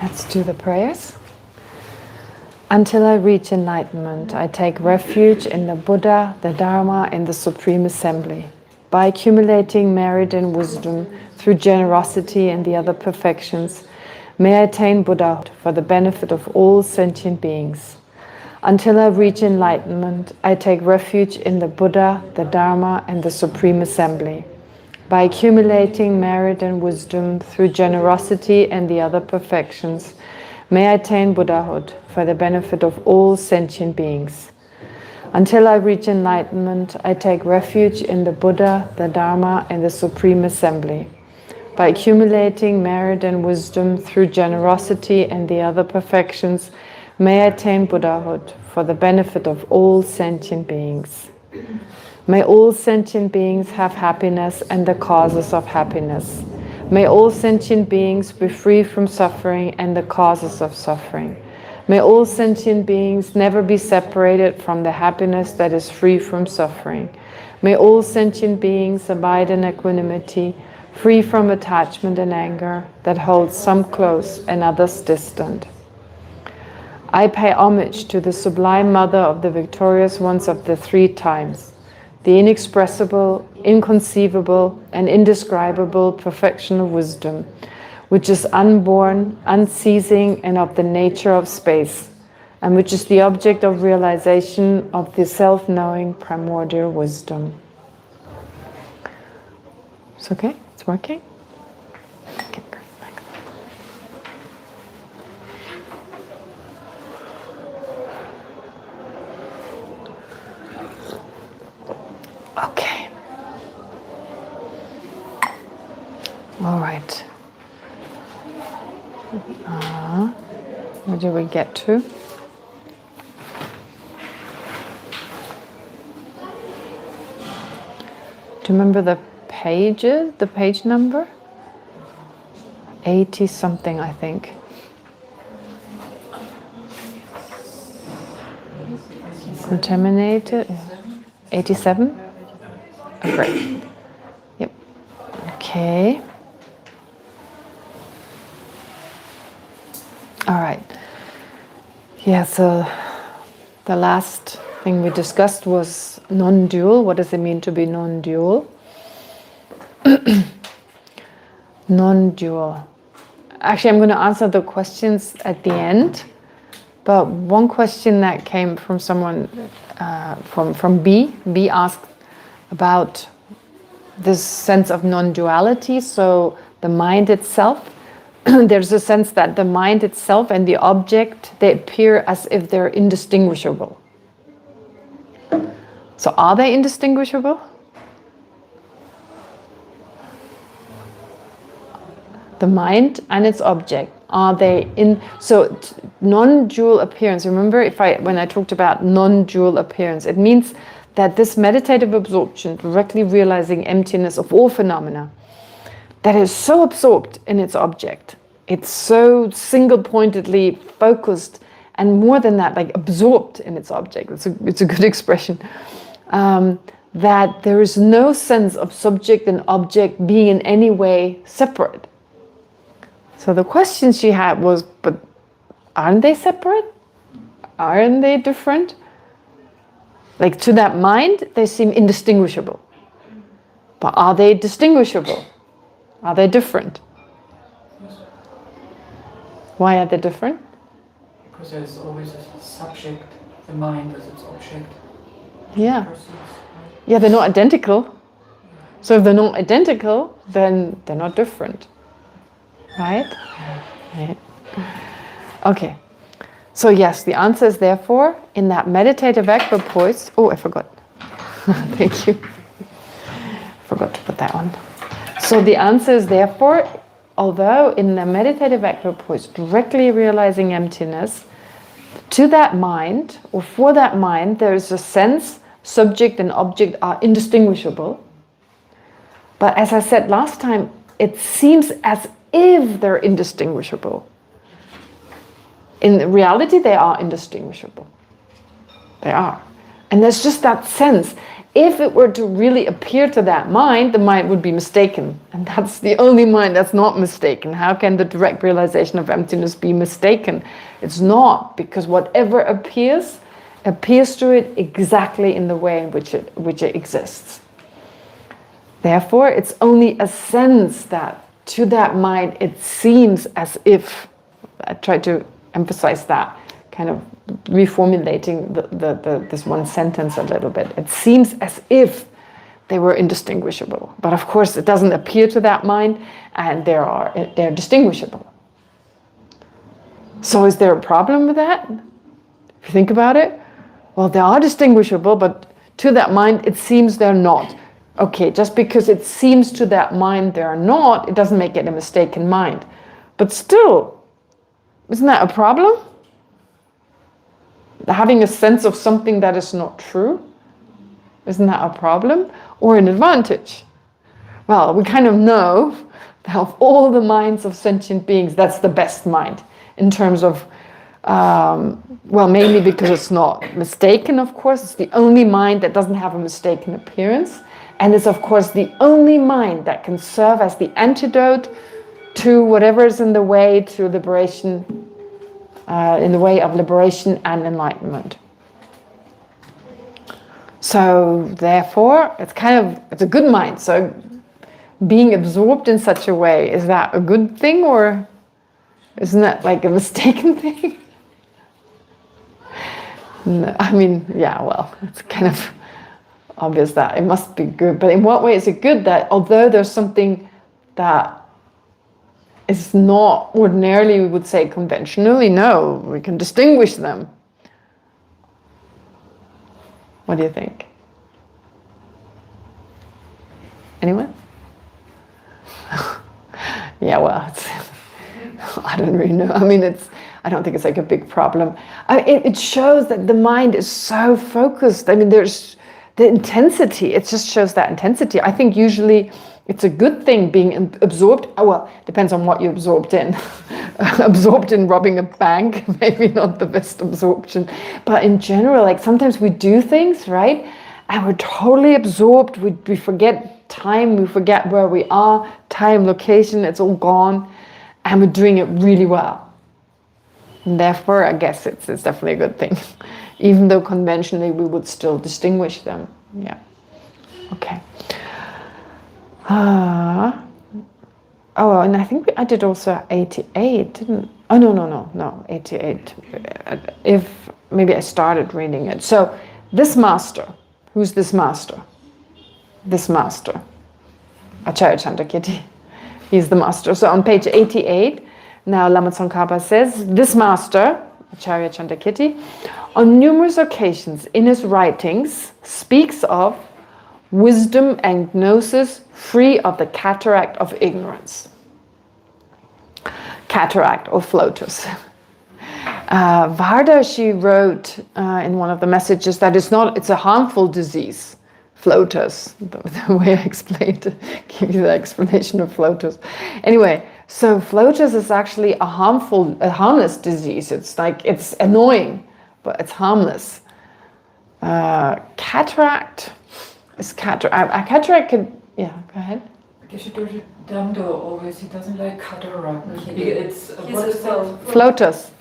Let's do the prayers. Until I reach enlightenment, I take refuge in the Buddha, the Dharma, and the Supreme Assembly. By accumulating merit and wisdom through generosity and the other perfections, may I attain Buddhahood for the benefit of all sentient beings. Until I reach enlightenment, I take refuge in the Buddha, the Dharma, and the Supreme Assembly. By accumulating merit and wisdom through generosity and the other perfections, may I attain Buddhahood for the benefit of all sentient beings. Until I reach enlightenment, I take refuge in the Buddha, the Dharma, and the Supreme Assembly. By accumulating merit and wisdom through generosity and the other perfections, may I attain Buddhahood for the benefit of all sentient beings. May all sentient beings have happiness and the causes of happiness. May all sentient beings be free from suffering and the causes of suffering. May all sentient beings never be separated from the happiness that is free from suffering. May all sentient beings abide in equanimity, free from attachment and anger that holds some close and others distant. I pay homage to the Sublime Mother of the victorious ones of the three times, the inexpressible, inconceivable, and indescribable perfection of wisdom, which is unborn, unceasing, and of the nature of space, and which is the object of realization of the self-knowing primordial wisdom. It's okay? It's working? Okay, great. Okay. All right. Where do we get to? Do you remember the pages, the page number? 80 something, I think. Contaminated? 87? Oh, great. Yep. Okay. All right. Yeah, so the last thing we discussed was non-dual. What does it mean to be non-dual? Non-dual. Actually, I'm going to answer the questions at the end. But one question that came from someone, from B. B asked about this sense of non-duality. So the mind itself, there's a sense that the mind itself and the object, they appear as if they're indistinguishable. So are they indistinguishable? The mind and its object, are they in? So non-dual appearance, remember when I talked about non-dual appearance, it means that this meditative absorption, directly realizing emptiness of all phenomena, that is so absorbed in its object, it's so single-pointedly focused, and more than that, like absorbed in its object, it's a good expression, that there is no sense of subject and object being in any way separate. So the question she had was, but aren't they separate? Aren't they different? Like to that mind, they seem indistinguishable. But are they distinguishable? Are they different? Why are they different? Because there's always a subject, the mind as its object. Yeah. Yeah, they're not identical. So if they're not identical, then they're not different. Right? Right. Okay. So yes, the answer is therefore, in that meditative equipoise, oh, I forgot. Thank you. Forgot to put that on. So the answer is therefore, although in the meditative equipoise, directly realizing emptiness, to that mind, or for that mind, there is a sense subject and object are indistinguishable. But as I said last time, it seems as if they're indistinguishable. In reality, they are indistinguishable. They are. And there's just that sense. If it were to really appear to that mind, the mind would be mistaken. And that's the only mind that's not mistaken. How can the direct realization of emptiness be mistaken? It's not, because whatever appears to it exactly in the way in which it exists. Therefore, it's only a sense that to that mind it seems as if, I try to emphasize that, kind of reformulating this one sentence a little bit. It seems as if they were indistinguishable, but of course it doesn't appear to that mind, and they're distinguishable. So is there a problem with that? If you think about it, well, they are distinguishable, but to that mind it seems they're not. Okay, just because it seems to that mind they're not, it doesn't make it a mistaken mind. But still, isn't that a problem? Having a sense of something that is not true, isn't that a problem or an advantage? Well, we kind of know that of all the minds of sentient beings, that's the best mind in terms of, well, mainly because it's not mistaken, of course. It's the only mind that doesn't have a mistaken appearance. And it's, of course, the only mind that can serve as the antidote to whatever is in the way to liberation, in the way of liberation and enlightenment. So therefore, it's a good mind. So being absorbed in such a way, is that a good thing, or isn't that like a mistaken thing? No, I mean, yeah, well, it's kind of obvious that it must be good. But in what way is it good that although there's something that is not ordinarily, we would say conventionally, no, we can distinguish them. What do you think? Anyone? Yeah, well, I don't really know. I mean, I don't think it's like a big problem. It shows that the mind is so focused. I mean, there's the intensity. It just shows that intensity. I think usually it's a good thing being absorbed. Oh, well, depends on what you're absorbed in. Absorbed in robbing a bank, maybe not the best absorption. But in general, like sometimes we do things, right? And we're totally absorbed. We forget time. We forget where we are. Time, location, it's all gone. And we're doing it really well. And therefore, I guess it's definitely a good thing. Even though conventionally we would still distinguish them. Yeah. Okay. Oh, and I think I did also 88, didn't? Oh, no, 88. If maybe I started reading it. So this master, who's this master? This master, Acharya Chandrakirti. He's the master. So on page 88, now Lama Tsongkhapa says, this master, Acharya Chandrakirti, on numerous occasions in his writings speaks of wisdom and gnosis free of the cataract of ignorance. Cataract or floaters. Varda, she wrote in one of the messages that it's a harmful disease. Floaters, the way I explained, give you the explanation of floaters. Anyway, so floaters is actually a harmless disease. It's like, it's annoying, but it's harmless. Cataract is cataract. Cataract can, yeah, go ahead. Geshe Damdo always, he doesn't like cataract. It's what is that? Floaters.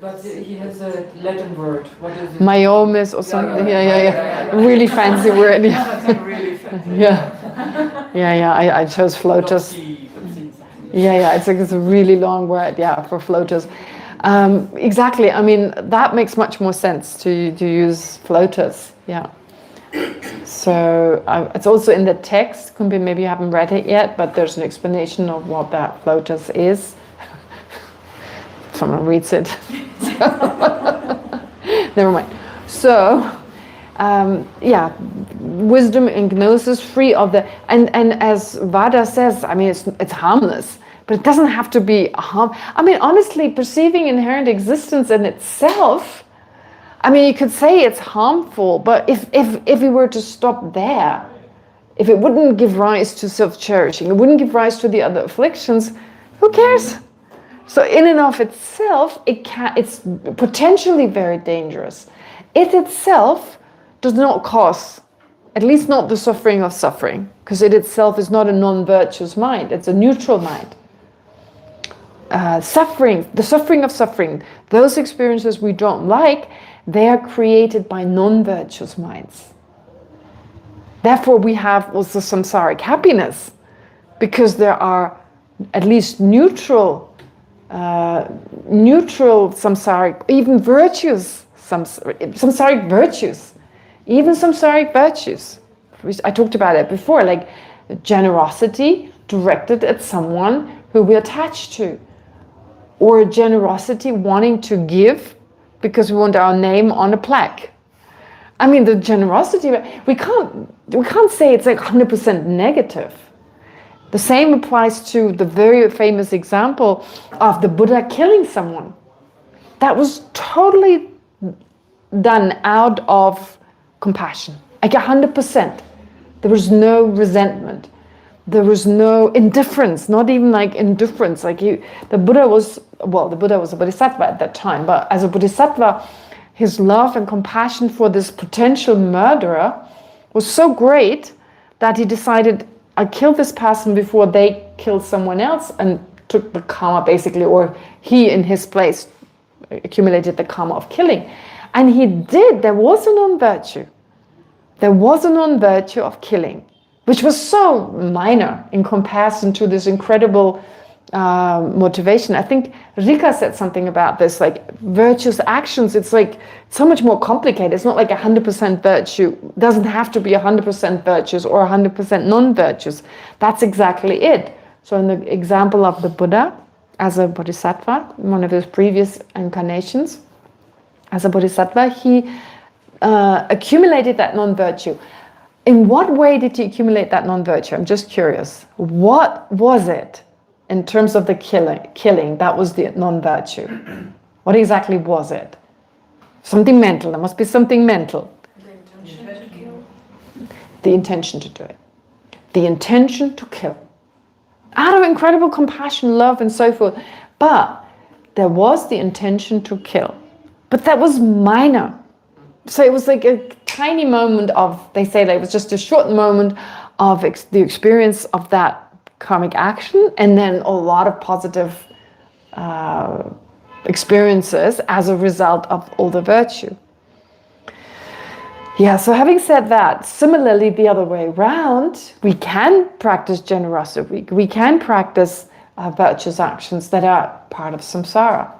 But he has a Latin word. What is it? Myomes or something. Yeah. Really fancy word. Yeah. Really fancy. Yeah. I chose floaters. Yeah. It's a really long word. Yeah, for floaters. Exactly. I mean, that makes much more sense to use floaters. Yeah. So it's also in the text. Could be maybe you haven't read it yet, but there's an explanation of what that floaters is. Someone reads it. Never mind. So, wisdom and gnosis free of the, and as Vada says, I mean, it's harmless, but it doesn't have to be harm. I mean, honestly, perceiving inherent existence in itself, I mean, you could say it's harmful, but if we were to stop there, if it wouldn't give rise to self-cherishing, it wouldn't give rise to the other afflictions, who cares? So in and of itself, it's potentially very dangerous. It itself does not cause at least not the suffering of suffering, because it itself is not a non-virtuous mind, it's a neutral mind. Suffering, the suffering of suffering, those experiences we don't like, they are created by non-virtuous minds. Therefore we have also samsaric happiness, because there are at least neutral samsaric, even virtues, samsaric virtues, even samsaric virtues. I talked about it before, like generosity directed at someone who we're attached to, or generosity wanting to give because we want our name on a plaque. I mean, the generosity, we can't say it's like 100% negative. The same applies to the very famous example of the Buddha killing someone. That was totally done out of compassion, like 100%. There was no resentment. There was no indifference, not even like indifference. Like the Buddha was a bodhisattva at that time, but as a bodhisattva, his love and compassion for this potential murderer was so great that he decided, I killed this person before they killed someone else, and took the karma basically, or he in his place accumulated the karma of killing. And he did, there was a non-virtue. There was a non-virtue of killing, which was so minor in comparison to this incredible motivation. I think Rika said something about this, like virtuous actions, it's like so much more complicated. It's not like 100% virtue. It doesn't have to be 100% virtuous or 100% non-virtuous. That's exactly it. So in the example of the Buddha, as a bodhisattva, in one of his previous incarnations, as a bodhisattva, he accumulated that non-virtue. In what way did he accumulate that non-virtue? I'm just curious. What was it in terms of the killing that was the non-virtue? What exactly was it? Something mental. There must be something mental. The intention to kill. The intention to do it. The intention to kill. Out of incredible compassion, love, and so forth. But there was the intention to kill. But that was minor. So it was like a tiny moment of, they say that it was just a short moment of the experience of that karmic action, and then a lot of positive experiences as a result of all the virtue. Yeah, so having said that, similarly the other way around, we can practice generosity, we can practice virtuous actions that are part of samsara.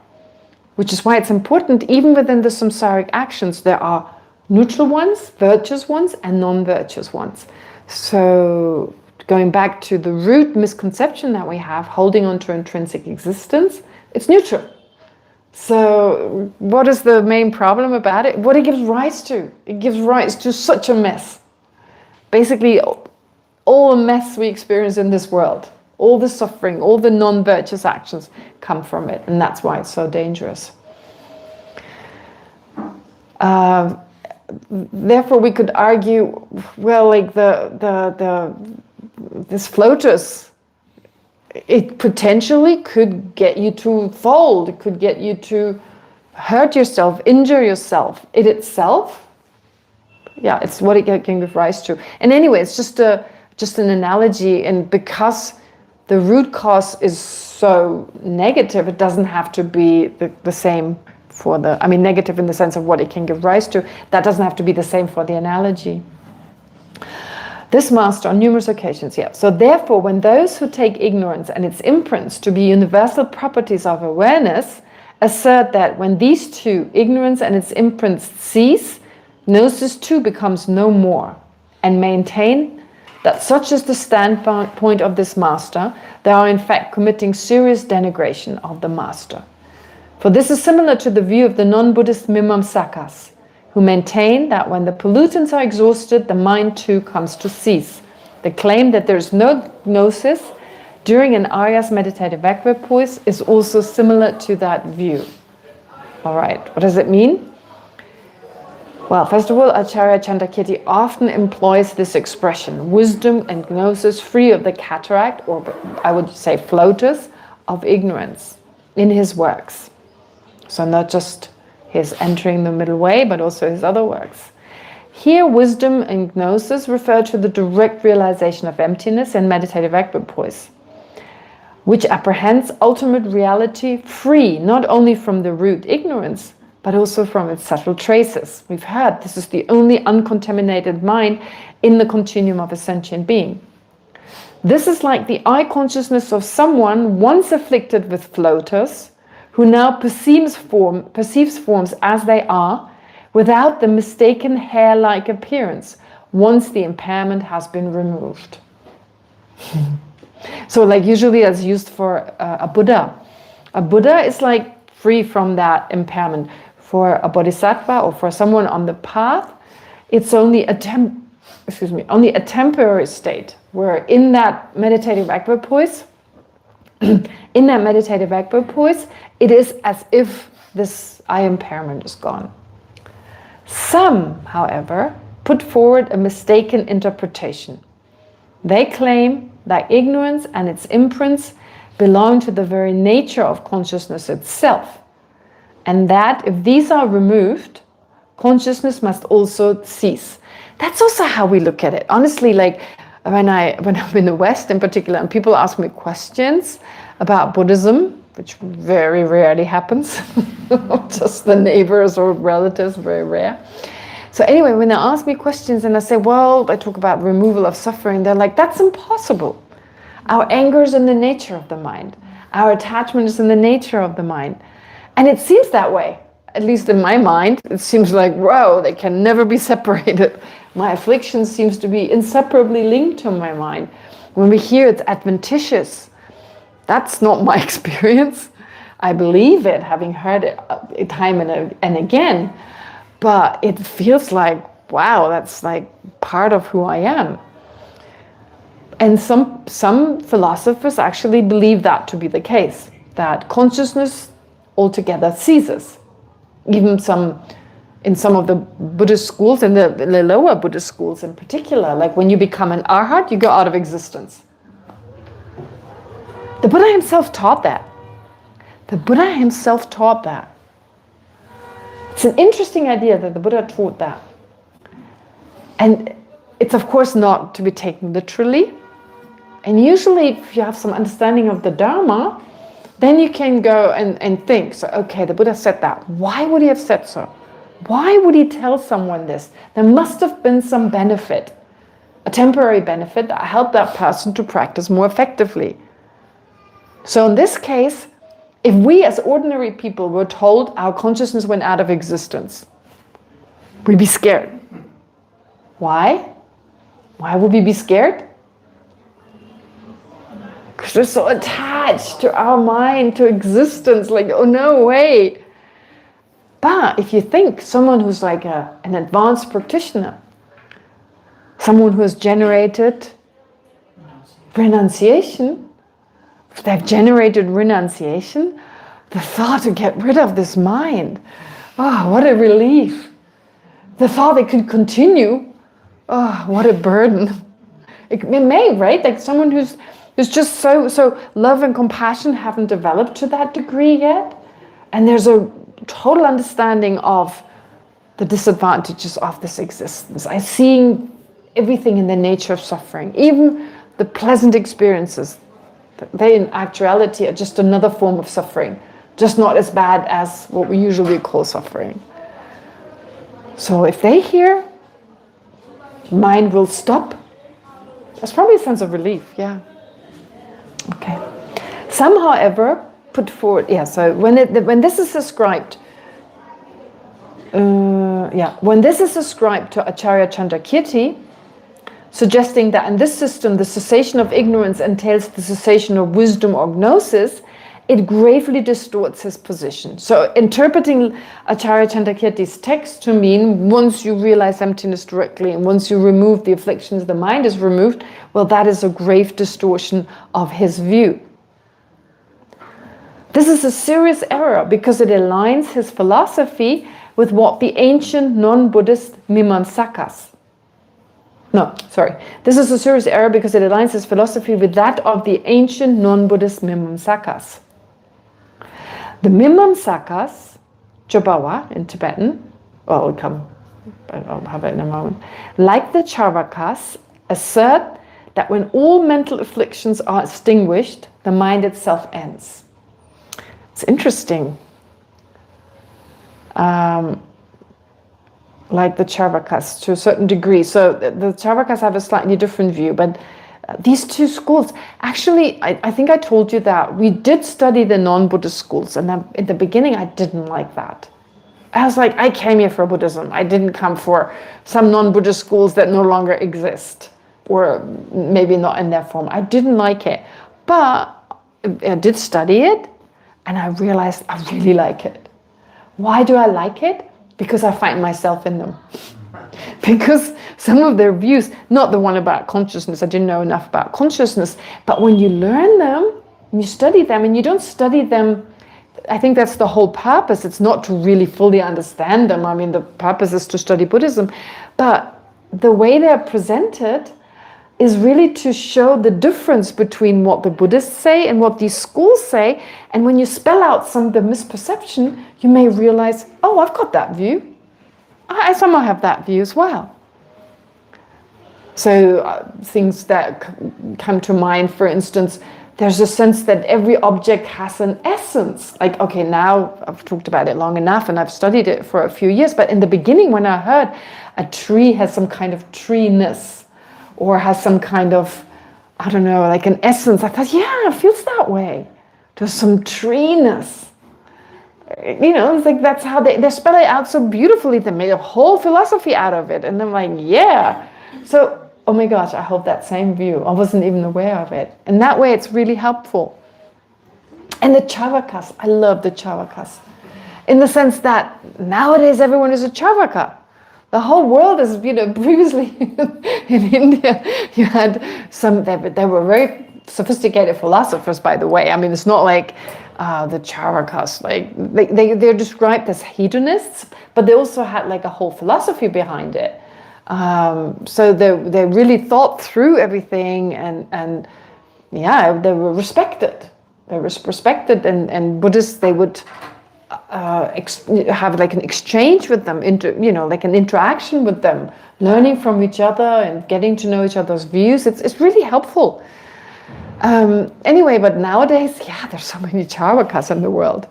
Which is why it's important, even within the samsaric actions, there are neutral ones, virtuous ones, and non-virtuous ones. So going back to the root misconception that we have, holding on to intrinsic existence, it's neutral. So what is the main problem about it? What it gives rise to? It gives rise to such a mess. Basically, all the mess we experience in this world. All the suffering, all the non-virtuous actions come from it, and that's why it's so dangerous. Therefore, we could argue, well, like this flotus, it potentially could get you to fold. It could get you to hurt yourself, injure yourself. It itself, yeah, it's what it can give rise to. And anyway, it's just an analogy, and because the root cause is so negative, it doesn't have to be the same for the, I mean, negative in the sense of what it can give rise to, that doesn't have to be the same for the analogy. This master on numerous occasions, yeah. So therefore, when those who take ignorance and its imprints to be universal properties of awareness, assert that when these two, ignorance and its imprints, cease, gnosis too becomes no more, and maintain that such is the standpoint of this master, they are in fact committing serious denigration of the master. For this is similar to the view of the non-Buddhist Mimamsakas, who maintain that when the pollutants are exhausted, the mind too comes to cease. The claim that there is no gnosis during an Arya's meditative equipoise is also similar to that view. All right, what does it mean? Well, first of all, Acharya Chandrakirti often employs this expression, wisdom and gnosis free of the cataract, or I would say floaters, of ignorance in his works. So not just his entering the middle way, but also his other works. Here, wisdom and gnosis refer to the direct realization of emptiness in meditative equipoise, which apprehends ultimate reality free not only from the root ignorance, but also from its subtle traces. We've heard this is the only uncontaminated mind in the continuum of a sentient being. This is like the eye consciousness of someone once afflicted with floaters, who now perceives forms as they are, without the mistaken hair-like appearance, once the impairment has been removed. So like usually it's used for a Buddha. A Buddha is like free from that impairment. For a bodhisattva or for someone on the path, it's only a temporary state, where in that meditative equipoise, it is as if this eye impairment is gone. Some, however, put forward a mistaken interpretation. They claim that ignorance and its imprints belong to the very nature of consciousness itself, and that if these are removed, consciousness must also cease. That's also how we look at it. Honestly, like when I'm in the West in particular, and people ask me questions about Buddhism, which very rarely happens, just the neighbors or relatives, very rare. So anyway, when they ask me questions and I say, well, I talk about removal of suffering, they're like, that's impossible. Our anger is in the nature of the mind. Our attachment is in the nature of the mind. And it seems that way, at least in my mind. It seems like, wow, they can never be separated. My affliction seems to be inseparably linked to my mind. When we hear it's adventitious, that's not my experience. I believe it, having heard it time and again. But it feels like, wow, that's like part of who I am. And some philosophers actually believe that to be the case, that consciousness altogether ceases. Even in some of the Buddhist schools, in the lower Buddhist schools in particular, like when you become an arhat, you go out of existence. The Buddha himself taught that. It's an interesting idea that the Buddha taught that. And it's of course not to be taken literally. And usually if you have some understanding of the Dharma, then you can go and think, so okay, the Buddha said that. Why would he have said so? Why would he tell someone this? There must have been some benefit, a temporary benefit that helped that person to practice more effectively. So in this case, if we as ordinary people were told our consciousness went out of existence, we'd be scared. Why? Why would we be scared? Because we're so attached to our mind, to existence, like, oh no way. But if you think someone who's like an advanced practitioner, someone who has generated renunciation, if they've generated renunciation, the thought to get rid of this mind, oh, what a relief. The thought they could continue, oh, what a burden. It may, right? Like someone who's just so love and compassion haven't developed to that degree yet, and there's a total understanding of the disadvantages of this existence. I'm seeing everything in the nature of suffering, even the pleasant experiences. They in actuality are just another form of suffering, just not as bad as what we usually call suffering. So if they hear, mind will stop, that's probably a sense of relief, yeah. Okay. Some, however, put forward, so when this is ascribed, when this is ascribed to Acharya Chandrakirti, suggesting that in this system the cessation of ignorance entails the cessation of wisdom or gnosis, it gravely distorts his position. So interpreting Acharya Chandrakirti's text to mean once you realize emptiness directly and once you remove the afflictions, the mind is removed, well, that is a grave distortion of his view. This is a serious error because it aligns his philosophy with what the ancient non-Buddhist Mimamsakas. This is a serious error because it aligns his philosophy with that of the ancient non-Buddhist Mimamsakas. The Mimamsakas, Jobawa in Tibetan, well, we'll come but I'll have it in a moment, like the Charvakas, assert that when all mental afflictions are extinguished, the mind itself ends. It's interesting. Like the Charvakas to a certain degree. So the Charvakas have a slightly different view, but these two schools, actually, I think I told you that we did study the non-Buddhist schools, and in the beginning I didn't like that. I was like, I came here for Buddhism. I didn't come for some non-Buddhist schools that no longer exist, or maybe not in their form. I didn't like it, but I did study it, and I realized I really like it. Why do I like it? Because I find myself in them. Because some of their views, not the one about consciousness, I didn't know enough about consciousness, but when you learn them, you study them, and you don't study them, I think that's the whole purpose. It's not to really fully understand them. I mean, the purpose is to study Buddhism, but the way they're presented is really to show the difference between what the Buddhists say and what these schools say. And when you spell out some of the misperception, you may realize, oh, I've got that view. I somehow have that view as well. So things that come to mind, for instance, there's a sense that every object has an essence. Like, okay, now I've talked about it long enough and I've studied it for a few years, but in the beginning when I heard a tree has some kind of tree-ness or has some kind of, I don't know, like an essence, I thought, yeah, it feels that way. There's some tree-ness. You know, it's like that's how they spell it out so beautifully. They made a whole philosophy out of it. And I'm like, yeah. So, oh my gosh, I hold that same view. I wasn't even aware of it. And that way it's really helpful. And the Charvakas, I love the Charvakas. In the sense that nowadays everyone is a Charvaka. The whole world is, you know, previously in India, you had some, they were very sophisticated philosophers, by the way. I mean, it's not like the Charvakas, like they're described as hedonists, but they also had like a whole philosophy behind it. So they really thought through everything, and yeah, they were respected. They were respected, and Buddhists, they would have like an exchange with them, like an interaction with them, learning from each other and getting to know each other's views. It's really helpful. Anyway, but nowadays, yeah, there's so many Charvakas in the world.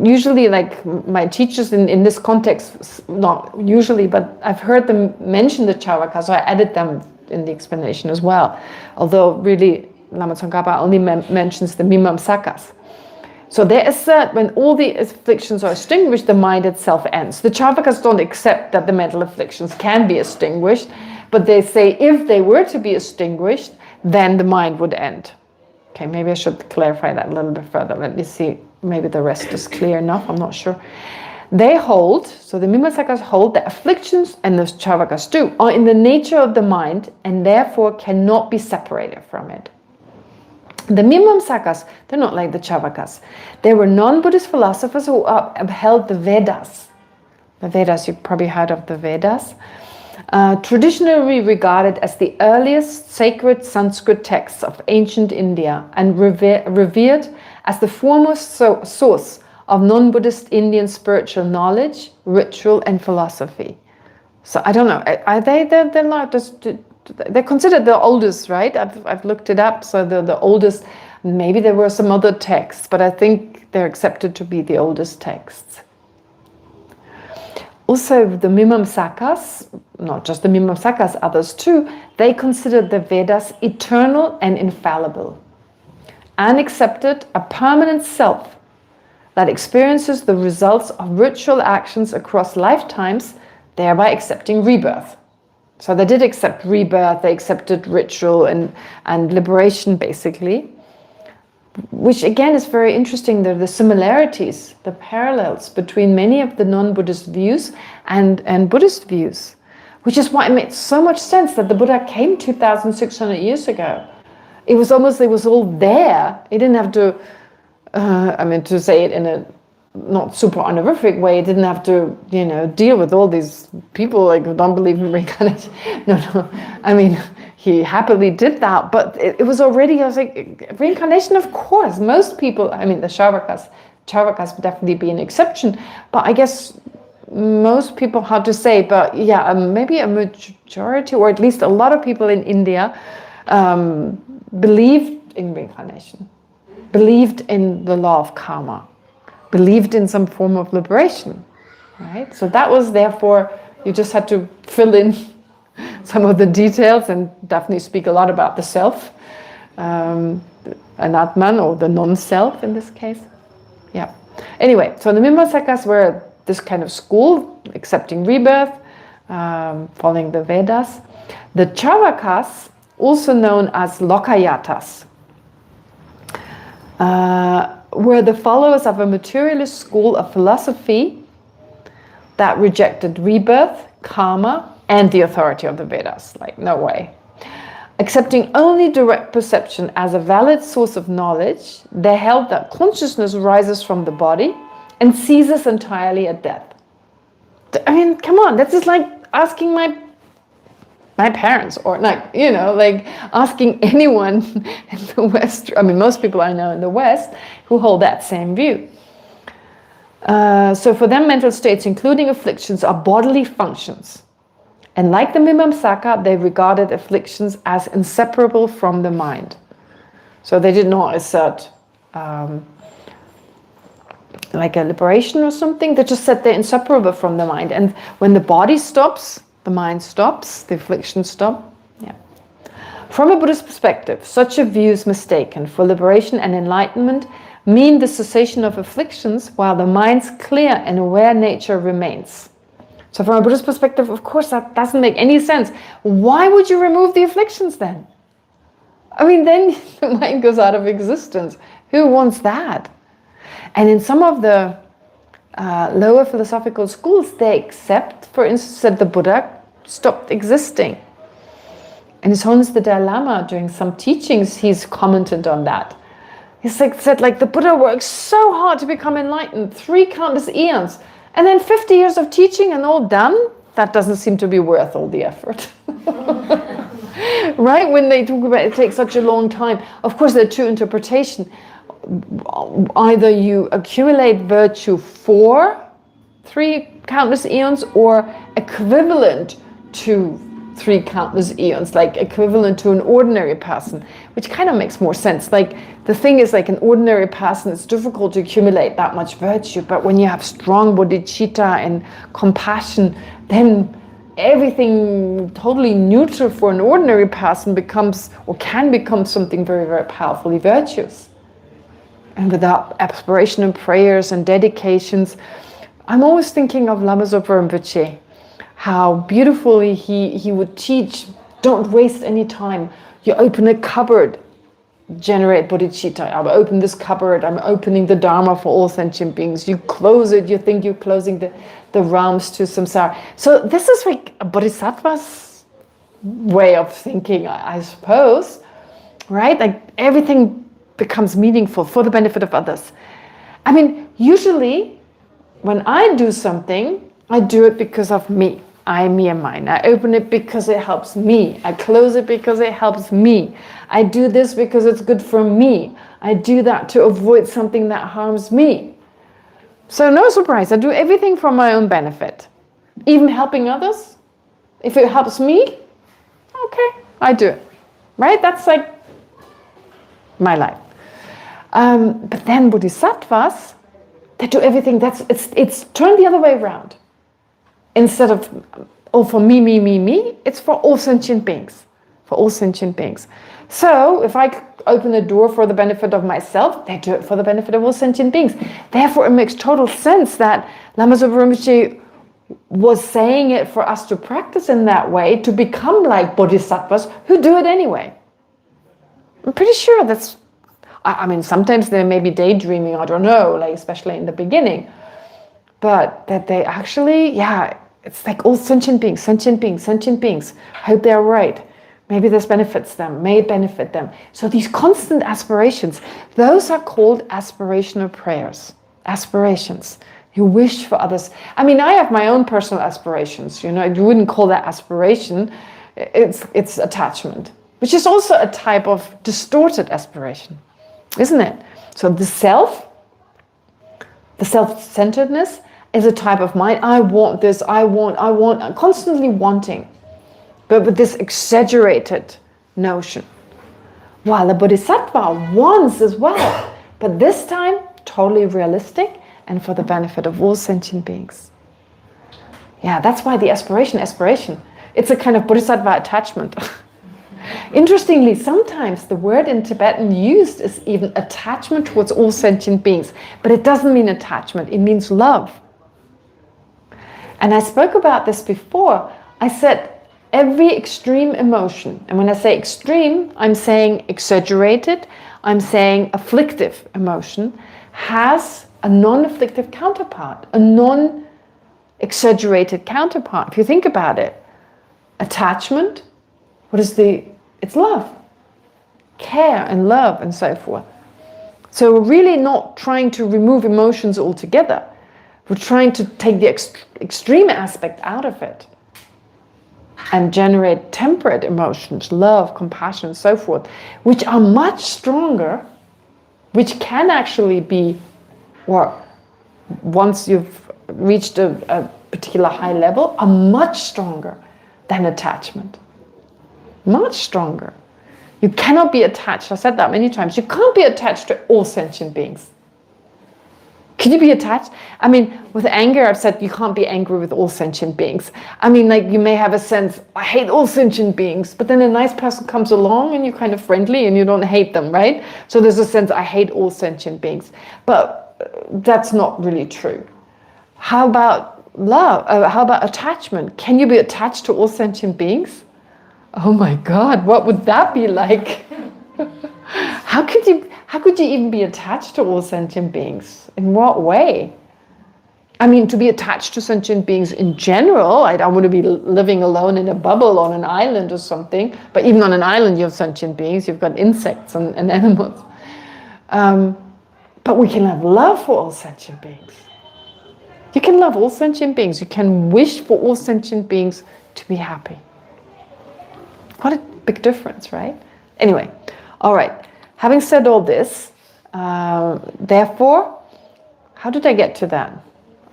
Usually, like my teachers in this context, not usually, but I've heard them mention the Charvakas, so I added them in the explanation as well. Although really, Lama Tsongkhapa only mentions the Mimamsakas. So they assert when all the afflictions are extinguished, the mind itself ends. The Charvakas don't accept that the mental afflictions can be extinguished, but they say if they were to be extinguished, then the mind would end. Okay, maybe I should clarify that a little bit further. Let me see, maybe the rest is clear enough, I'm not sure. They hold, so the Mimamsakas hold that afflictions, and the Charvakas too, are in the nature of the mind and therefore cannot be separated from it. The Mimamsakas, they're not like the Charvakas. They were non-Buddhist philosophers who upheld the Vedas. The Vedas, you've probably heard of the Vedas. Traditionally regarded as the earliest sacred Sanskrit texts of ancient India and revered as the foremost source of non-Buddhist Indian spiritual knowledge, ritual, and philosophy. So I don't know, are they're not just, they're considered the oldest, right? I've looked it up, so they're the oldest. Maybe there were some other texts, but I think they're accepted to be the oldest texts. Also, the Mimamsakas, not just the Mimamsakas, others too, they considered the Vedas eternal and infallible, and accepted a permanent self that experiences the results of ritual actions across lifetimes, thereby accepting rebirth. So they did accept rebirth, they accepted ritual and liberation, basically. Which again is very interesting, the similarities, the parallels between many of the non-Buddhist views and Buddhist views. Which is why it made so much sense that the Buddha came 2,600 years ago. It was all there. He didn't have to, to say it in a not super honorific way, he didn't have to, deal with all these people like who don't believe in reincarnation. No. I mean, he happily did that, but it was already, I was like, reincarnation, of course. Most people, the Charvakas would definitely be an exception, but I guess most people, hard to say, but yeah, maybe a majority, or at least a lot of people in India believed in reincarnation, believed in the law of karma, believed in some form of liberation, right? So that was therefore, you just had to fill in some of the details and definitely speak a lot about the self, an Atman, or the non-self in this case. Yeah. Anyway, so the Mimamsakas were this kind of school, accepting rebirth, following the Vedas. The Charvakas, also known as Lokayatas, were the followers of a materialist school of philosophy that rejected rebirth, karma, and the authority of the Vedas. Like, no way. Accepting only direct perception as a valid source of knowledge, they held that consciousness rises from the body and ceases entirely at death. I mean, come on, that's just like asking my parents, or like, you know, like asking anyone in the West. I mean, most people I know in the West who hold that same view. So for them, mental states, including afflictions, are bodily functions. And like the Mimamsaka, they regarded afflictions as inseparable from the mind. So they did not assert like a liberation or something. They just said they're inseparable from the mind. And when the body stops, the mind stops, the afflictions stop. Yeah. From a Buddhist perspective, such a view is mistaken, for liberation and enlightenment mean the cessation of afflictions while the mind's clear and aware nature remains. So from a Buddhist perspective, of course, that doesn't make any sense. Why would you remove the afflictions then? I mean, then the mind goes out of existence. Who wants that? And in some of the lower philosophical schools, they accept, for instance, that the Buddha stopped existing. And His Holiness the Dalai Lama, during some teachings, he's commented on that. He said, like, the Buddha worked so hard to become enlightened, 3 countless eons, and then 50 years of teaching and all done? That doesn't seem to be worth all the effort. Right? When they talk about it takes such a long time. Of course, there are 2 interpretations. Either you accumulate virtue for 3 countless eons, or equivalent to 3 countless eons, like equivalent to an ordinary person, which kind of makes more sense. Like, the thing is, like, an ordinary person, it's difficult to accumulate that much virtue, but when you have strong bodhicitta and compassion, then everything totally neutral for an ordinary person becomes, or can become, something very, very powerfully virtuous. And without aspiration and prayers and dedications, I'm always thinking of Lama Zopa Rinpoche, how beautifully he would teach, don't waste any time. You open a cupboard, generate bodhicitta. I'll open this cupboard, I'm opening the Dharma for all sentient beings. You close it, you think you're closing the realms to samsara. So this is like a bodhisattva's way of thinking, I suppose, right? Like, everything becomes meaningful for the benefit of others. I mean, usually when I do something, I do it because of me. I, me and mine. I open it because it helps me. I close it because it helps me. I do this because it's good for me. I do that to avoid something that harms me. So no surprise, I do everything for my own benefit. Even helping others. If it helps me, okay, I do it. Right? That's like my life. But then bodhisattvas, they do everything, it's turned the other way around. Instead of, oh, for me, it's for all sentient beings. For all sentient beings. So, if I open the door for the benefit of myself, they do it for the benefit of all sentient beings. Therefore, it makes total sense that Lama Zopa Rinpoche was saying it for us to practice in that way, to become like bodhisattvas who do it anyway. I'm pretty sure that's, I mean, sometimes they may be daydreaming, I don't know, like especially in the beginning. But that they actually, yeah, it's like all sentient beings. Hope they're right. Maybe this benefits them, may benefit them. So these constant aspirations, those are called aspirational prayers. Aspirations. You wish for others. I mean, I have my own personal aspirations. You know, you wouldn't call that aspiration. It's attachment, which is also a type of distorted aspiration, isn't it? So the self-centeredness, is a type of mind. I want this, I want, constantly wanting, but with this exaggerated notion. While the Bodhisattva wants as well, but this time totally realistic and for the benefit of all sentient beings. Yeah, that's why the aspiration, it's a kind of Bodhisattva attachment. Interestingly, sometimes the word in Tibetan used is even attachment towards all sentient beings, but it doesn't mean attachment, it means love. And I spoke about this before. I said every extreme emotion, and when I say extreme, I'm saying exaggerated, I'm saying afflictive emotion, has a non-afflictive counterpart, a non-exaggerated counterpart. If you think about it, attachment, it's love, care and love and so forth. So we're really not trying to remove emotions altogether. We're trying to take the extreme aspect out of it and generate temperate emotions, love, compassion, and so forth, which are much stronger, which can actually be, or once you've reached a particular high level, are much stronger than attachment. Much stronger. You cannot be attached, I've said that many times, you can't be attached to all sentient beings. Can you be attached? I mean, with anger, I've said you can't be angry with all sentient beings. I mean, like you may have a sense, I hate all sentient beings, but then a nice person comes along and you're kind of friendly and you don't hate them, right? So there's a sense, I hate all sentient beings. But that's not really true. How about love? How about attachment? Can you be attached to all sentient beings? Oh my God, what would that be like? How could you even be attached to all sentient beings? In what way? I mean, to be attached to sentient beings in general, I don't want to be living alone in a bubble on an island or something, but even on an island you have sentient beings, you've got insects and animals. But we can have love for all sentient beings. You can love all sentient beings, you can wish for all sentient beings to be happy. What a big difference, right? Anyway, all right. Having said all this, therefore, how did I get to that?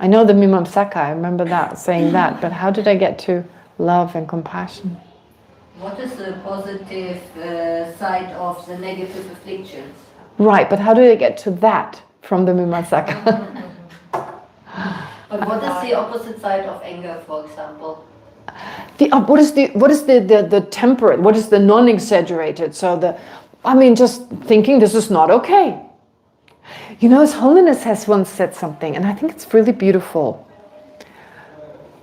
I know the Mimamsaka, I remember that, saying that, but how did I get to love and compassion? What is the positive side of the negative afflictions? Right, but how did I get to that from the Mimamsaka? But what is the opposite side of anger, for example? What is the temperate? What is the non-exaggerated? So just thinking this is not okay. You know, His Holiness has once said something, and I think it's really beautiful.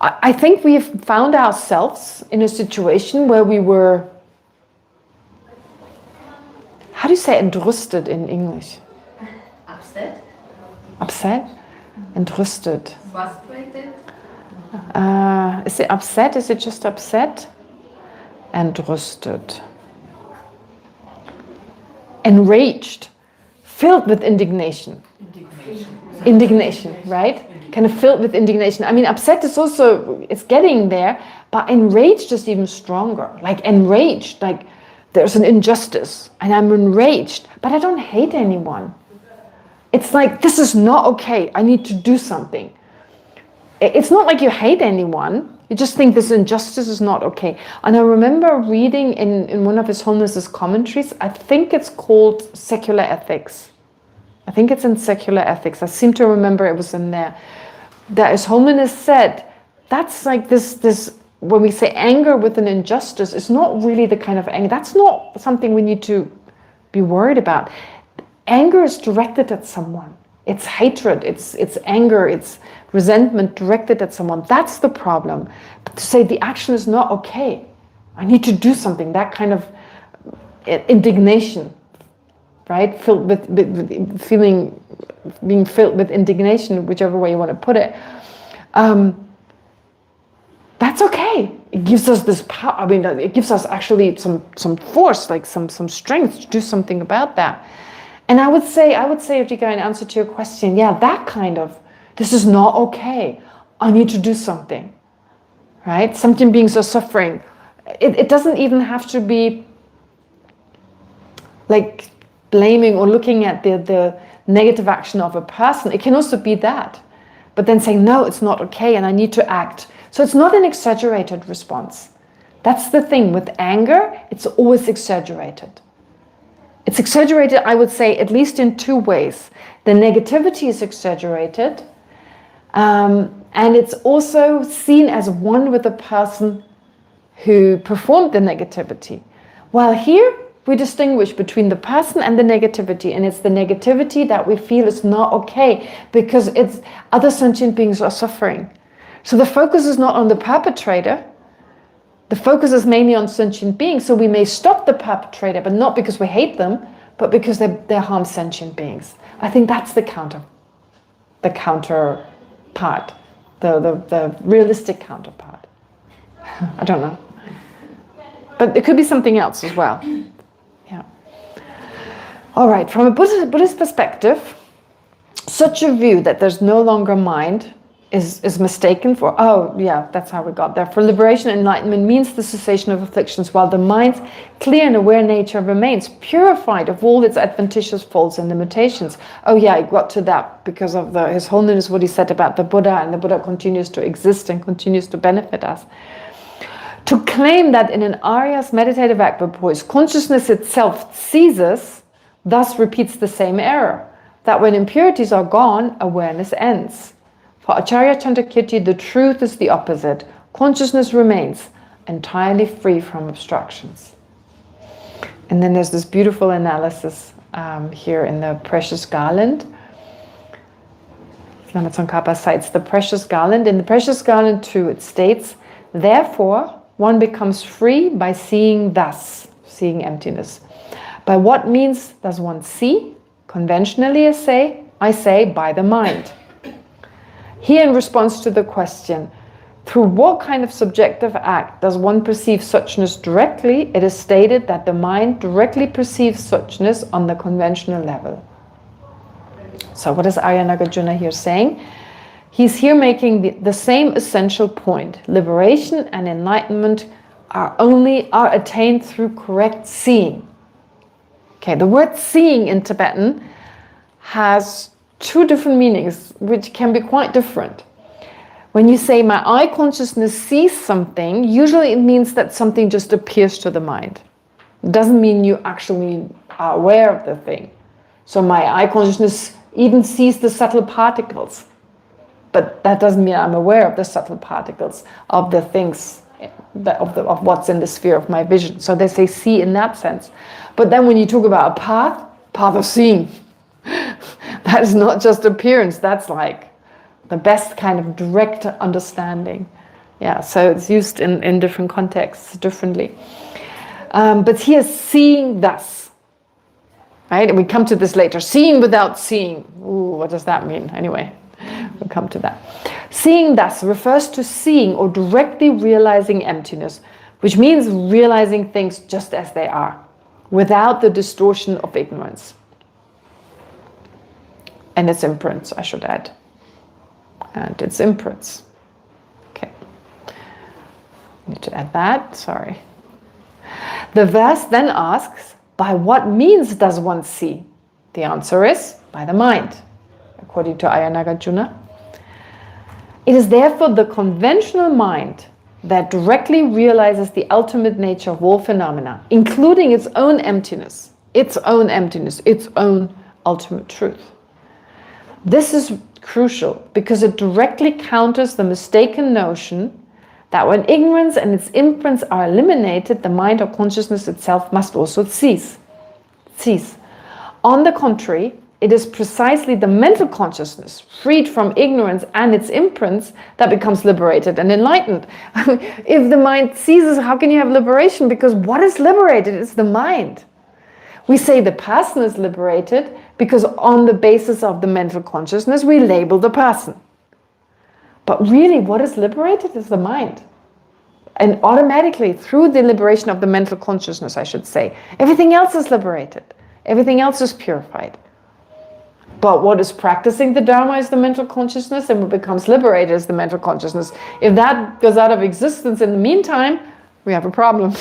I think we have found ourselves in a situation where we were, how do you say entrüstet in English? Upset? Upset? Entrüstet. Frustrated? Is it upset? Is it just upset? Entrüstet. Enraged. Filled with indignation. Indignation, right? Kind of filled with indignation. I mean, upset is also, it's getting there, but enraged is even stronger. Like enraged, like there's an injustice and I'm enraged, but I don't hate anyone. It's like, this is not okay. I need to do something. It's not like you hate anyone. You just think this injustice is not okay. And I remember reading in one of His Holiness's commentaries, I think it's called Secular Ethics. I think it's in Secular Ethics. I seem to remember it was in there. That His Holiness said, that's like this when we say anger with an injustice, it's not really the kind of anger. That's not something we need to be worried about. Anger is directed at someone. It's hatred, it's anger, it's resentment directed at someone. That's the problem. But to say the action is not okay, I need to do something, that kind of indignation, right? Filled with feeling, being filled with indignation, whichever way you want to put it. That's okay. It gives us this power. I mean, it gives us actually some force, like some strength to do something about that. And I would say, Rika, in answer to your question, yeah, that kind of, this is not okay. I need to do something, right? Sentient beings are suffering. It doesn't even have to be like blaming or looking at the negative action of a person. It can also be that but then saying, no, it's not okay and I need to act. So it's not an exaggerated response. That's the thing. With anger, it's always exaggerated. It's exaggerated, I would say, at least in two ways. The negativity is exaggerated, and it's also seen as one with the person who performed the negativity. While here, we distinguish between the person and the negativity, and it's the negativity that we feel is not okay because it's other sentient beings are suffering. So the focus is not on the perpetrator. The focus is mainly on sentient beings, so we may stop the perpetrator, but not because we hate them, but because they harm sentient beings. I think that's the counterpart, the realistic counterpart. I don't know. But it could be something else as well. Yeah. All right, from a Buddhist perspective, such a view that there's no longer mind is mistaken for, oh yeah, that's how we got there. For liberation and enlightenment means the cessation of afflictions, while the mind's clear and aware nature remains purified of all its adventitious faults and limitations. Oh yeah, I got to that because of His Holiness, what he said about the Buddha, and the Buddha continues to exist and continues to benefit us. To claim that in an Arya's meditative equipoise, consciousness itself ceases, thus repeats the same error, that when impurities are gone, awareness ends. For Acharya Chandrakirti, the truth is the opposite. Consciousness remains entirely free from obstructions. And then there's this beautiful analysis here in the Precious Garland. Lama Tsongkhapa cites the Precious Garland. In the Precious Garland too, it states, therefore, one becomes free by seeing thus, seeing emptiness. By what means does one see? Conventionally, I say by the mind. Here, in response to the question, through what kind of subjective act does one perceive suchness directly, it is stated that the mind directly perceives suchness on the conventional level. So what is Arya Nagarjuna here saying? He's here making the same essential point. Liberation and enlightenment are attained through correct seeing. Okay, the word seeing in Tibetan has two different meanings, which can be quite different. When you say my eye consciousness sees something, usually it means that something just appears to the mind. It doesn't mean you actually are aware of the thing. So my eye consciousness even sees the subtle particles, but that doesn't mean I'm aware of the subtle particles of the things, of what's in the sphere of my vision. So they say see in that sense. But then when you talk about a path of seeing, that is not just appearance, that's like the best kind of direct understanding. Yeah, so it's used in different contexts differently. But here, seeing thus, right? And we come to this later. Seeing without seeing. Ooh, what does that mean? Anyway, we'll come to that. Seeing thus refers to seeing or directly realizing emptiness, which means realizing things just as they are, without the distortion of ignorance. And its imprints, I should add. And its imprints. Okay. Need to add that, sorry. The verse then asks, by what means does one see? The answer is, by the mind, according to Arya Nagarjuna. It is therefore the conventional mind that directly realizes the ultimate nature of all phenomena, including its own emptiness, its own ultimate truth. This is crucial because it directly counters the mistaken notion that when ignorance and its imprints are eliminated, the mind or consciousness itself must also cease. On the contrary, it is precisely the mental consciousness, freed from ignorance and its imprints, that becomes liberated and enlightened. If the mind ceases, how can you have liberation? Because what is liberated is the mind. We say the person is liberated because on the basis of the mental consciousness, we label the person. But really, what is liberated is the mind. And automatically, through the liberation of the mental consciousness, I should say, everything else is liberated. Everything else is purified. But what is practicing the Dharma is the mental consciousness, and what becomes liberated is the mental consciousness. If that goes out of existence in the meantime, we have a problem.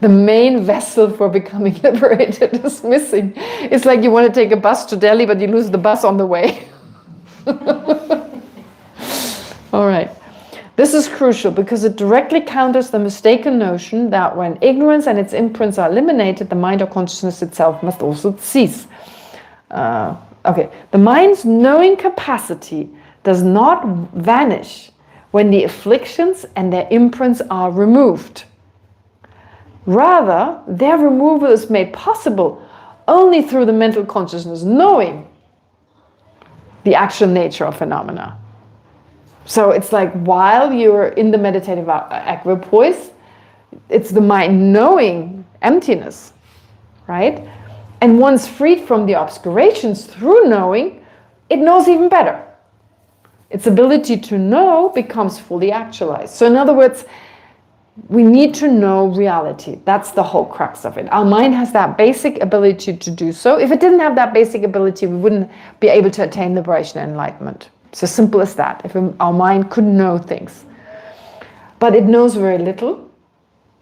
The main vessel for becoming liberated is missing. It's like you want to take a bus to Delhi, but you lose the bus on the way. All right. This is crucial because it directly counters the mistaken notion that when ignorance and its imprints are eliminated, the mind or consciousness itself must also cease. Okay, the mind's knowing capacity does not vanish when the afflictions and their imprints are removed. Rather, their removal is made possible only through the mental consciousness knowing the actual nature of phenomena. So it's like while you're in the meditative equipoise, it's the mind knowing emptiness, right? And once freed from the obscurations through knowing, it knows even better. Its ability to know becomes fully actualized. So in other words, we need to know reality. That's the whole crux of it. Our mind has that basic ability to do so. If it didn't have that basic ability, we wouldn't be able to attain liberation and enlightenment. It's as simple as that. If our mind could know things. But it knows very little.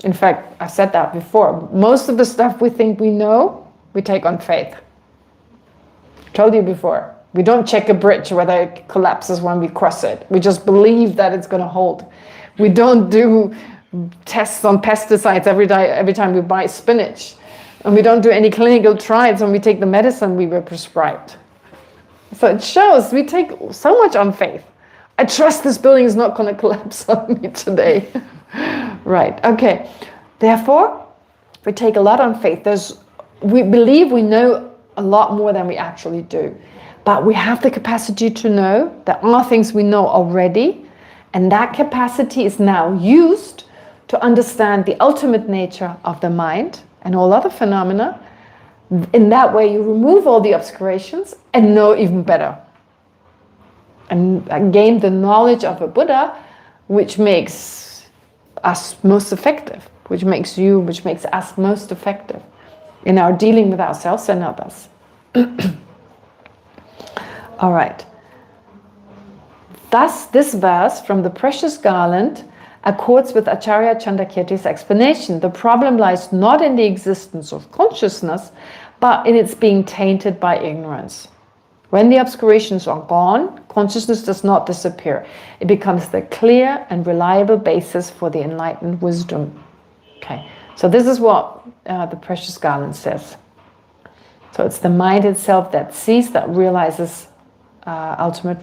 In fact, I've said that before. Most of the stuff we think we know, we take on faith. I told you before. We don't check a bridge whether it collapses when we cross it. We just believe that it's going to hold. We don't do tests on pesticides every time we buy spinach. And we don't do any clinical trials when we take the medicine we were prescribed. So it shows we take so much on faith. I trust this building is not going to collapse on me today. Right, okay. Therefore, we take a lot on faith. We believe we know a lot more than we actually do. But we have the capacity to know. There are things we know already. And that capacity is now used to understand the ultimate nature of the mind and all other phenomena. In that way, you remove all the obscurations and know even better. And gain the knowledge of a Buddha, which makes us most effective, which makes us most effective in our dealing with ourselves and others. All right. Thus, this verse from the Precious Garland accords with Acharya Chandrakirti's explanation. The problem lies not in the existence of consciousness, but in its being tainted by ignorance. When the obscurations are gone, consciousness does not disappear. It becomes the clear and reliable basis for the enlightened wisdom. Okay, so this is what the Precious Garland says. So it's the mind itself that sees, that realizes ultimate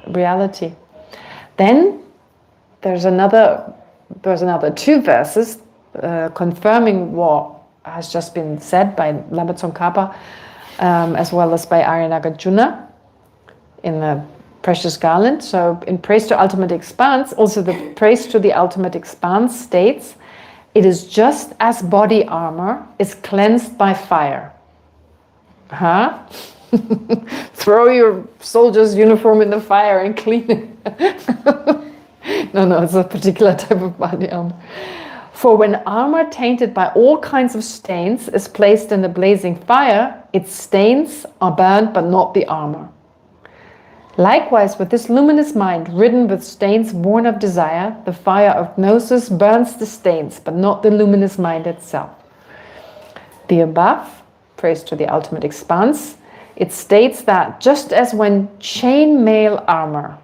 reality. Then there's another two verses confirming what has just been said by Lama Tsongkhapa, as well as by Arya Nagarjuna in the Precious Garland. So in Praise to Ultimate Expanse, also the Praise to the Ultimate Expanse states, it is just as body armor is cleansed by fire. Huh? Throw your soldier's uniform in the fire and clean it. No, it's a particular type of body armor. For when armor tainted by all kinds of stains is placed in the blazing fire, its stains are burned but not the armor. Likewise, with this luminous mind ridden with stains born of desire, the fire of gnosis burns the stains but not the luminous mind itself. The above, Praise to the Ultimate Expanse, it states that just as when chainmail armor,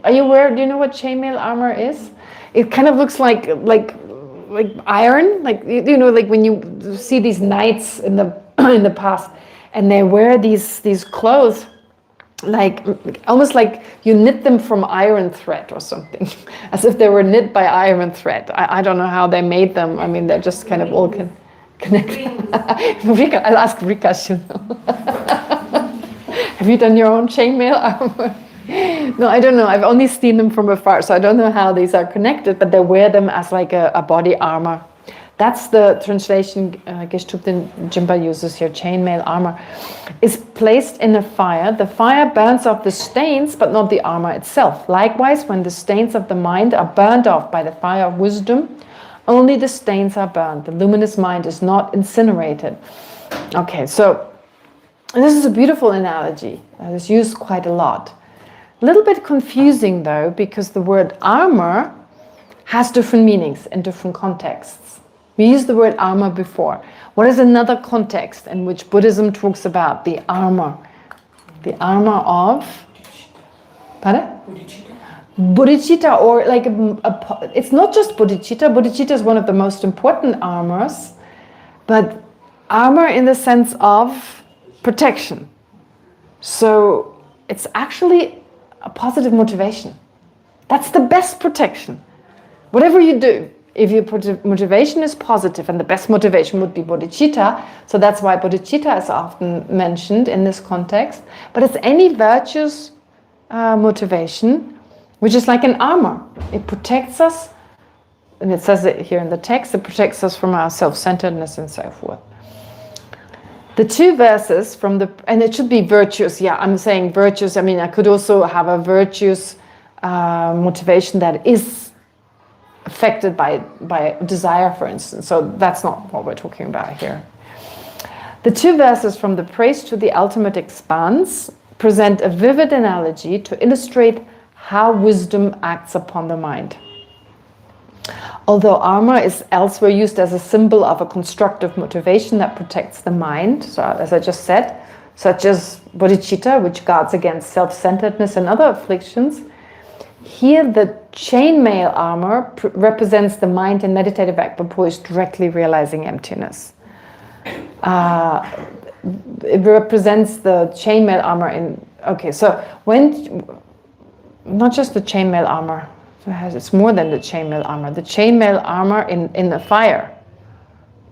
are you aware, do you know what chainmail armor is? It kind of looks like iron, like when you see these knights in the past, and they wear these clothes, like almost like you knit them from iron thread or something, as if they were knit by iron thread. I don't know how they made them. I mean, they're just kind of all connected. Rika, I'll ask Rika. She'll know. Have you done your own chainmail armor? No, I don't know. I've only seen them from afar, so I don't know how these are connected, but they wear them as like a body armor. That's the translation Geshe Thupten Jimpa uses here, chainmail armor. Is placed in a fire. The fire burns off the stains, but not the armor itself. Likewise, when the stains of the mind are burned off by the fire of wisdom, only the stains are burned. The luminous mind is not incinerated. Okay, so this is a beautiful analogy that is used quite a lot. A little bit confusing though, because the word armor has different meanings in different contexts. We used the word armor before. What is another context in which Buddhism talks about the armor? The armor of? Pardon? bodhicitta, or like it's not just bodhicitta. Bodhicitta is one of the most important armors, but armor in the sense of protection. So it's actually a positive motivation. That's the best protection. Whatever you do, if your motivation is positive, and the best motivation would be bodhicitta, so that's why bodhicitta is often mentioned in this context, but it's any virtuous motivation, which is like an armor. It protects us, and it says it here in the text, it protects us from our self-centeredness and so forth. The two verses from the, and it should be virtuous, yeah, I'm saying virtuous, I mean I could also have a virtuous motivation that is affected by desire, for instance, so that's not what we're talking about here. The two verses from the Praise to the Ultimate Expanse present a vivid analogy to illustrate how wisdom acts upon the mind. Although armor is elsewhere used as a symbol of a constructive motivation that protects the mind, so as I just said, such as bodhicitta, which guards against self-centeredness and other afflictions, here the chainmail armor represents the mind in meditative equipoise directly realizing emptiness. It represents the chainmail armor in, okay, so when, not just the chainmail armor, it's more than the chainmail armor. The chainmail armor in the fire,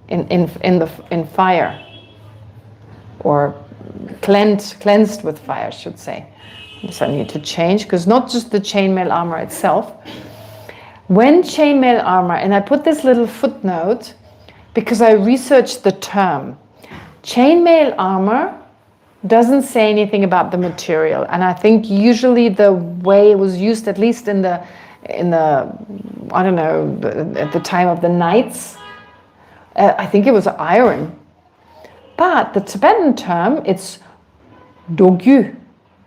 in fire, or cleansed with fire, I should say. So I need to change, because not just the chainmail armor itself. When chainmail armor, and I put this little footnote because I researched the term. Chainmail armor doesn't say anything about the material, and I think usually the way it was used, at least in the I don't know, at the time of the knights, I think it was iron. But the Tibetan term, it's dogyu.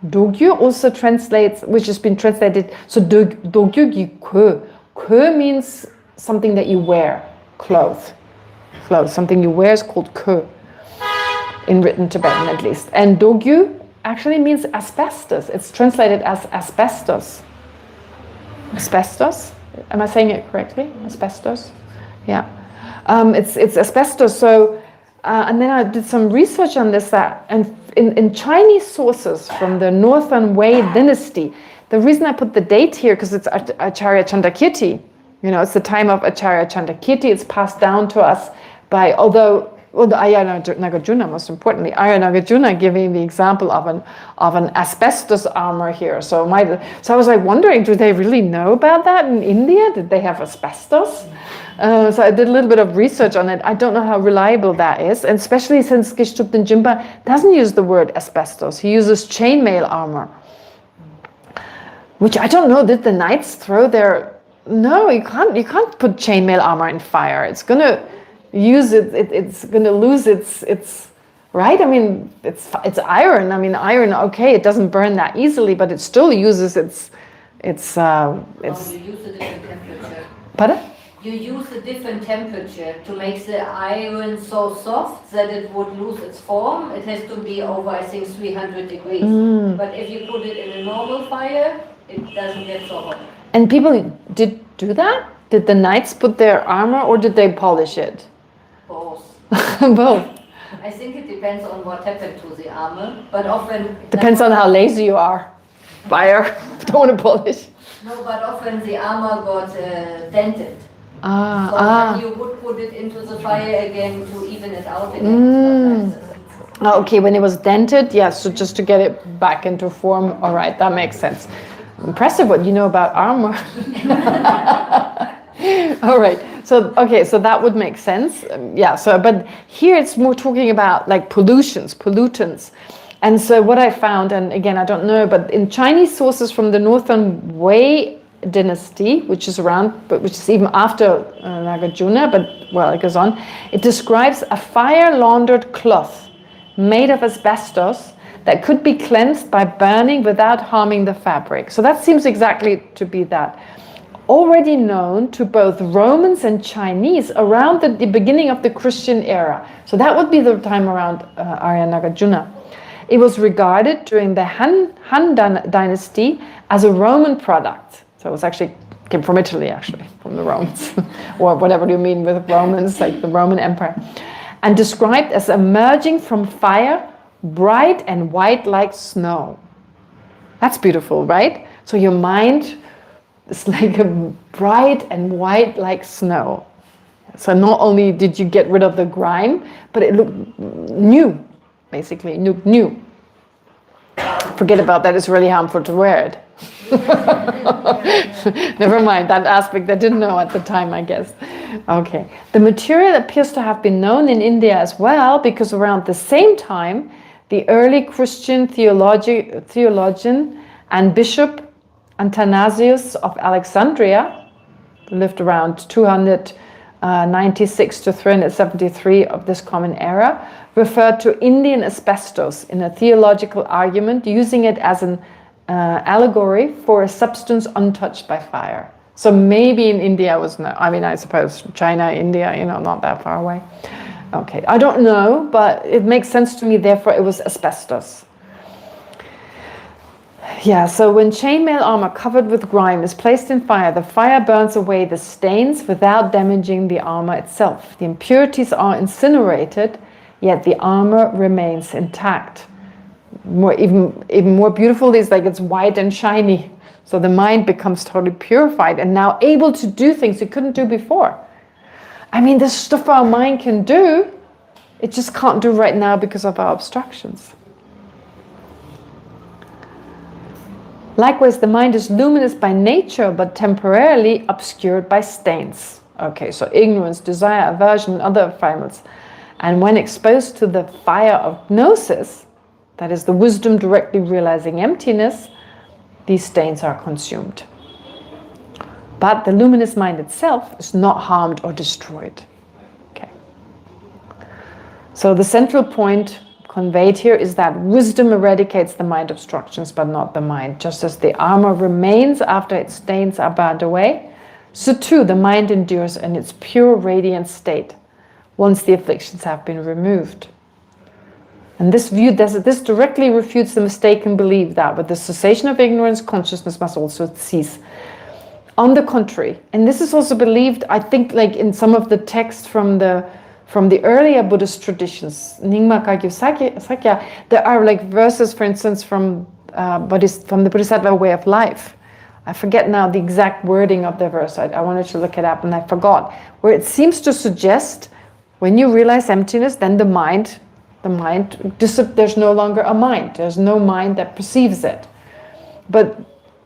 Dogyu also translates, which has been translated, so dogyu gi kö. Kö means something that you wear, clothes. Something you wear is called kö, in written Tibetan at least. And dogyu actually means asbestos. It's translated as asbestos. Asbestos? Am I saying it correctly? Asbestos? Yeah. It's asbestos. So, and then I did some research on this. And in Chinese sources from the Northern Wei dynasty, the reason I put the date here, because it's Acharya Chandakirti. You know, it's the time of Acharya Chandakirti. It's passed down to us by, the Arya Nagarjuna, most importantly, Arya Nagarjuna giving the example of an asbestos armor here. So I was like wondering, do they really know about that in India? Did they have asbestos? So I did a little bit of research on it. I don't know how reliable that is, and especially since Geshe Kelsang doesn't use the word asbestos. He uses chainmail armor, which I don't know. Did the knights throw their? No, you can't put chainmail armor in fire. It's gonna it's gonna lose its right. I mean, it's iron. I mean, iron. Okay, it doesn't burn that easily, but it still uses its. You use a different temperature. Pardon? You use a different temperature to make the iron so soft that it would lose its form. It has to be over, I think, 300 degrees. But if you put it in a normal fire, it doesn't get so hot. And people did do that? Did the knights put their armor, or did they polish it? Both. Both. I think it depends on what happened to the armor, but often... Depends on how lazy you are. Fire. Don't want to polish. No, but often the armor got dented. So then you would put it into the fire again to even it out again. Okay, when it was dented, yes, so just to get it back into form. All right, that makes sense. Impressive what you know about armor. All right, so okay, so that would make sense. Yeah, so but here it's more talking about like pollutants. And so what I found, and again, I don't know, but in Chinese sources from the Northern Wei dynasty, which is even after Nagarjuna, but well, it goes on. It describes a fire-laundered cloth made of asbestos that could be cleansed by burning without harming the fabric. So that seems exactly to be that. Already known to both Romans and Chinese around the beginning of the Christian era. So that would be the time around Arya Nagarjuna. It was regarded during the Han dynasty as a Roman product. So it was actually came from Italy, actually, from the Romans, or whatever you mean with Romans, like the Roman Empire, and described as emerging from fire, bright and white like snow. That's beautiful, right? So your mind is like a bright and white like snow. So not only did you get rid of the grime, but it looked new, basically, new. Forget about that, it's really harmful to wear it. Never mind, that aspect I didn't know at the time, I guess. Okay. The material appears to have been known in India as well, because around the same time, the early Christian theologian and bishop Athanasius of Alexandria, who lived around 296 to 373 of this common era, referred to Indian asbestos in a theological argument, using it as an allegory for a substance untouched by fire. So maybe in India was no, I mean, I suppose China, India, not that far away. Okay, I don't know, but it makes sense to me, therefore it was asbestos. Yeah, so when chainmail armor covered with grime is placed in fire, the fire burns away the stains without damaging the armor itself. The impurities are incinerated, yet the armor remains intact. Even more beautiful is like it's white and shiny. So the mind becomes totally purified and now able to do things it couldn't do before. I mean, this stuff our mind can do, it just can't do right now because of our obstructions. Likewise, the mind is luminous by nature, but temporarily obscured by stains. Okay, so ignorance, desire, aversion, and other defilements. And when exposed to the fire of gnosis, that is the wisdom directly realizing emptiness, these stains are consumed. But the luminous mind itself is not harmed or destroyed. Okay. So the central point conveyed here is that wisdom eradicates the mind obstructions, but not the mind. Just as the armor remains after its stains are burned away, so too the mind endures in its pure radiant state once the afflictions have been removed. And this directly refutes the mistaken belief that with the cessation of ignorance, consciousness must also cease. On the contrary, and this is also believed, I think, like in some of the texts from the earlier Buddhist traditions, Nyingma Kagyu Sakya, there are like verses, for instance, from the Bodhisattva way of life. I forget now the exact wording of the verse. I wanted to look it up and I forgot. Where it seems to suggest when you realize emptiness, then the mind, there's no longer a mind. There's no mind that perceives it. But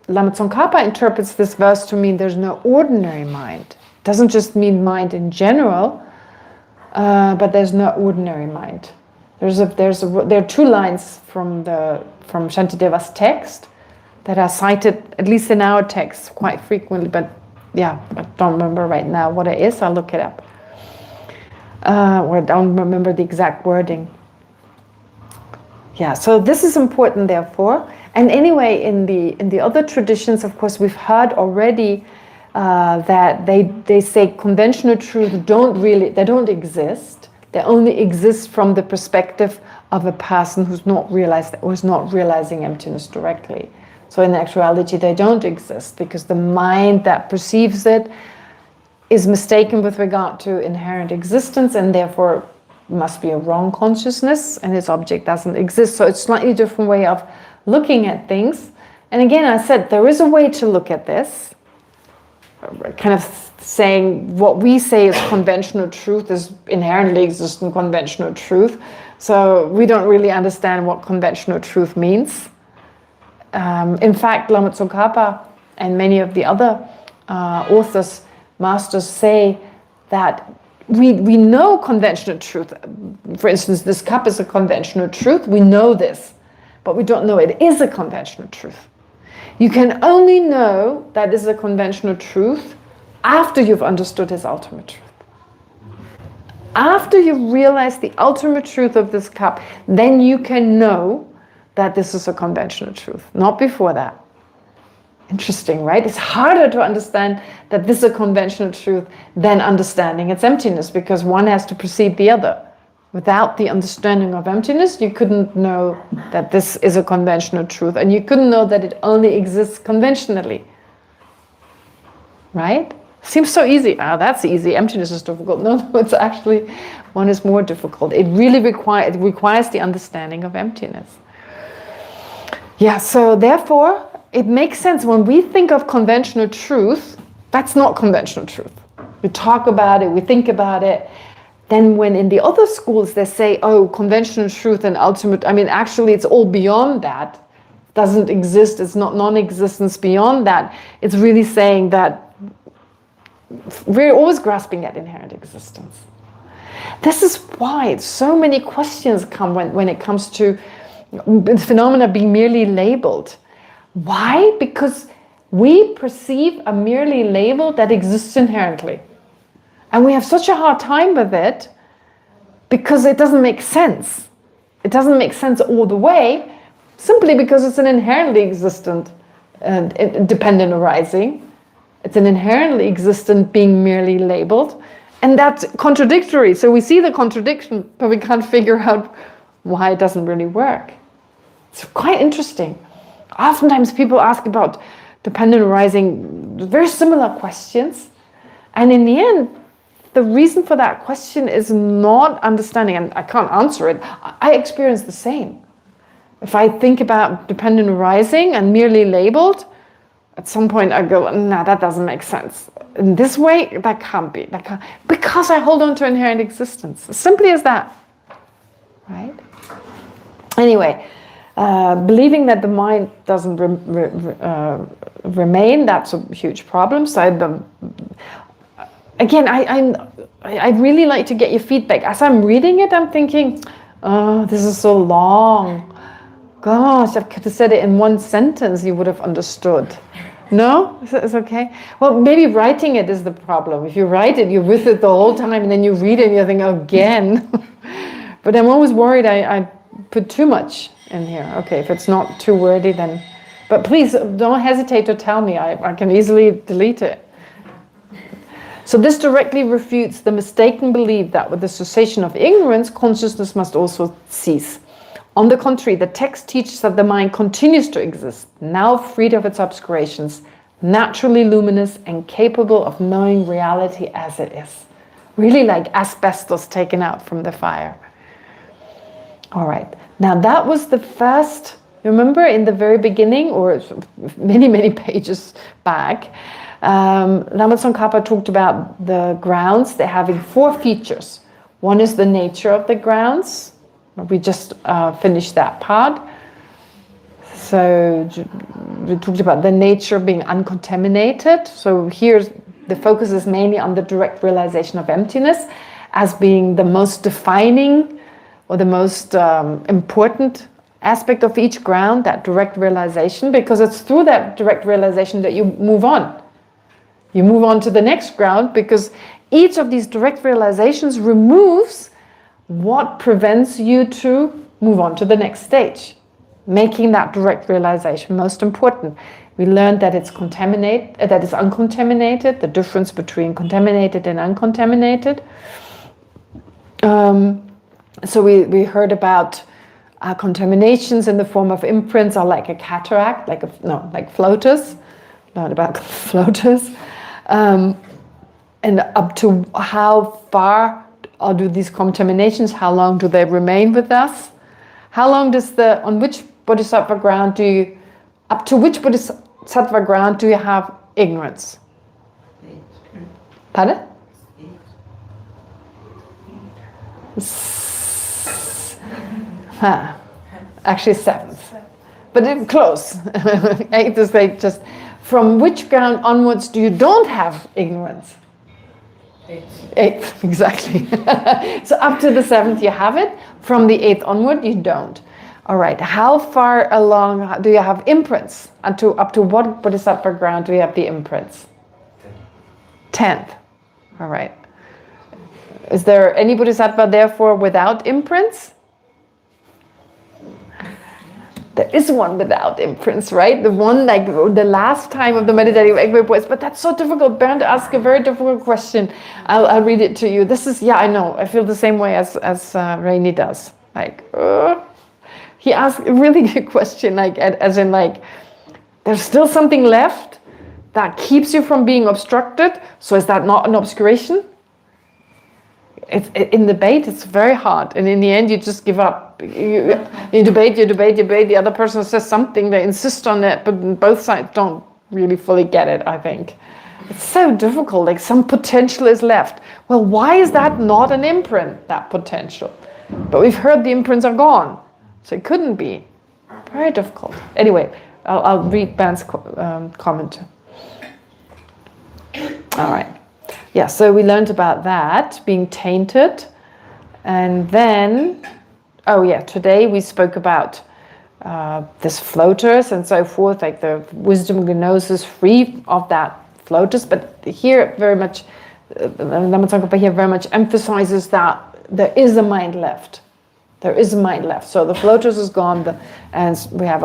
Lama Tsongkhapa interprets this verse to mean there's no ordinary mind. It doesn't just mean mind in general, but there's no ordinary mind. There are two lines from Shantideva's text that are cited, at least in our text, quite frequently. But yeah, I don't remember right now what it is. I'll look it up. Or I don't remember the exact wording. Yeah, so this is important, therefore. And anyway, in the other traditions, of course, we've heard already that they say conventional truths don't exist. They only exist from the perspective of a person who's not realizing emptiness directly. So in actuality, they don't exist because the mind that perceives it is mistaken with regard to inherent existence and therefore must be a wrong consciousness and its object doesn't exist. So it's a slightly different way of looking at things. And again, I said there is a way to look at this, kind of saying what we say is conventional truth is inherently existent conventional truth. So we don't really understand what conventional truth means. In fact, Lama Tsongkhapa and many of the other masters say that we know conventional truth. For instance, this cup is a conventional truth. We know this, but we don't know it is a conventional truth. You can only know that is a conventional truth after you've understood his ultimate truth. After you realize the ultimate truth of this cup, then you can know that this is a conventional truth, not before that. Interesting, right? It's harder to understand that this is a conventional truth than understanding its emptiness, because one has to perceive the other. Without the understanding of emptiness, you couldn't know that this is a conventional truth, and you couldn't know that it only exists conventionally. right? Seems so easy. That's easy. Emptiness is difficult. No, it's actually, one is more difficult. It really requires the understanding of emptiness. Yeah, so therefore, it makes sense when we think of conventional truth, that's not conventional truth. We talk about it, we think about it. Then when in the other schools they say, oh, conventional truth and ultimate, actually it's all beyond that. It doesn't exist, it's not non-existence beyond that. It's really saying that we're always grasping at inherent existence. This is why so many questions come when it comes to phenomena being merely labeled. Why? Because we perceive a merely label that exists inherently. And we have such a hard time with it because it doesn't make sense. It doesn't make sense all the way, simply because it's an inherently existent and dependent arising. It's an inherently existent being merely labeled. And that's contradictory. So we see the contradiction, but we can't figure out why it doesn't really work. It's quite interesting. Oftentimes people ask about dependent arising, very similar questions. And in the end, the reason for that question is not understanding, and I can't answer it. I experience the same. If I think about dependent arising and merely labeled, at some point I go, no, that doesn't make sense. In this way, that can't be. Because I hold on to inherent existence. As simply as that. Right? Anyway, believing that the mind doesn't remain, that's a huge problem. So again, I really like to get your feedback. As I'm reading it, I'm thinking, oh, this is so long. Gosh, I could have said it in one sentence, you would have understood. No? It's okay? Well, maybe writing it is the problem. If you write it, you're with it the whole time, and then you read it and you think, again. But I'm always worried I put too much in here. Okay, if it's not too wordy, then... But please, don't hesitate to tell me. I can easily delete it. So this directly refutes the mistaken belief that with the cessation of ignorance, consciousness must also cease. On the contrary, the text teaches that the mind continues to exist, now freed of its obscurations, naturally luminous and capable of knowing reality as it is. Really like asbestos taken out from the fire. All right. Now that was the first, remember in the very beginning, or many, many pages back, Lama Tsongkhapa talked about the grounds. They're having 4 features. One is the nature of the grounds. We just finished that part. So we talked about the nature of being uncontaminated. So here the focus is mainly on the direct realization of emptiness as being the most defining or the most important aspect of each ground, that direct realization, because it's through that direct realization that you move on. You move on to the next ground, because each of these direct realizations removes what prevents you to move on to the next stage, making that direct realization most important. We learned that it's that it's uncontaminated, the difference between contaminated and uncontaminated. So we heard about contaminations in the form of imprints are like a cataract, like floaters. Learned about floaters. And up to how far do these contaminations, how long do they remain with us? How long on which bodhisattva ground up to which bodhisattva ground do you have ignorance? Pardon? Actually 7th. But it's close. 8th is like just, from which ground onwards do you don't have ignorance? 8th, exactly. So up to the 7th you have it. From the 8th onward you don't. All right. How far along do you have imprints? Up to what bodhisattva ground do you have the imprints? 10th. All right. Is there any bodhisattva therefore without imprints? There is one without imprints, right? The one like the last time of the meditative equipoise. But that's so difficult. Bernd asked a very difficult question. I'll read it to you. This is, yeah, I know. I feel the same way as Rainy does. Like, he asked a really good question, like, as in like, there's still something left, that keeps you from being obstructed. So is that not an obscuration? In debate, it's very hard. And in the end, you just give up. You debate. The other person says something, they insist on it, but both sides don't really fully get it, I think. It's so difficult, like some potential is left. Well, why is that not an imprint, that potential? But we've heard the imprints are gone, so it couldn't be. Very difficult. Anyway, I'll read Ben's comment. All right. Yeah, so we learned about that, being tainted. And then, today we spoke about this floaters and so forth, like the wisdom gnosis free of that floaters. But here very much, Lama Tsongkhapa here very much emphasizes that there is a mind left. There is a mind left. So the floaters is gone, and we have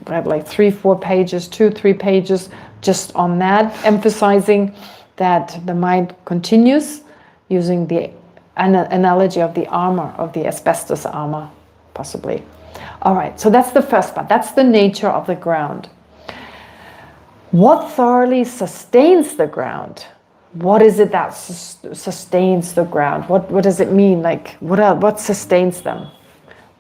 like 3-4 pages, 2-3 pages just on that, emphasizing that the mind continues, using the analogy of the armor, of the asbestos armor, possibly. All right, so that's the first part. That's the nature of the ground. What thoroughly sustains the ground? What is it that sustains the ground? What does it mean? Like, what sustains them?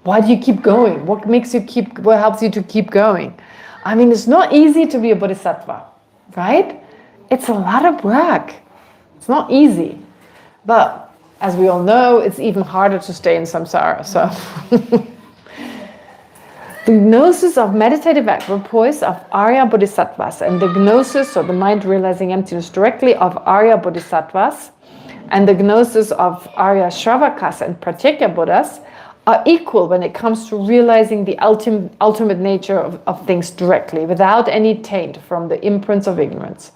Why do you keep going? What helps you to keep going? I mean, it's not easy to be a bodhisattva, right? It's a lot of work. It's not easy. But as we all know, it's even harder to stay in samsara. So the gnosis of meditative equipoise of Arya Bodhisattvas and the gnosis, or the mind realizing emptiness directly, of Arya Bodhisattvas and the gnosis of Arya Shravakas and Pratyeka Buddhas are equal when it comes to realizing the ultimate nature of things directly, without any taint from the imprints of ignorance.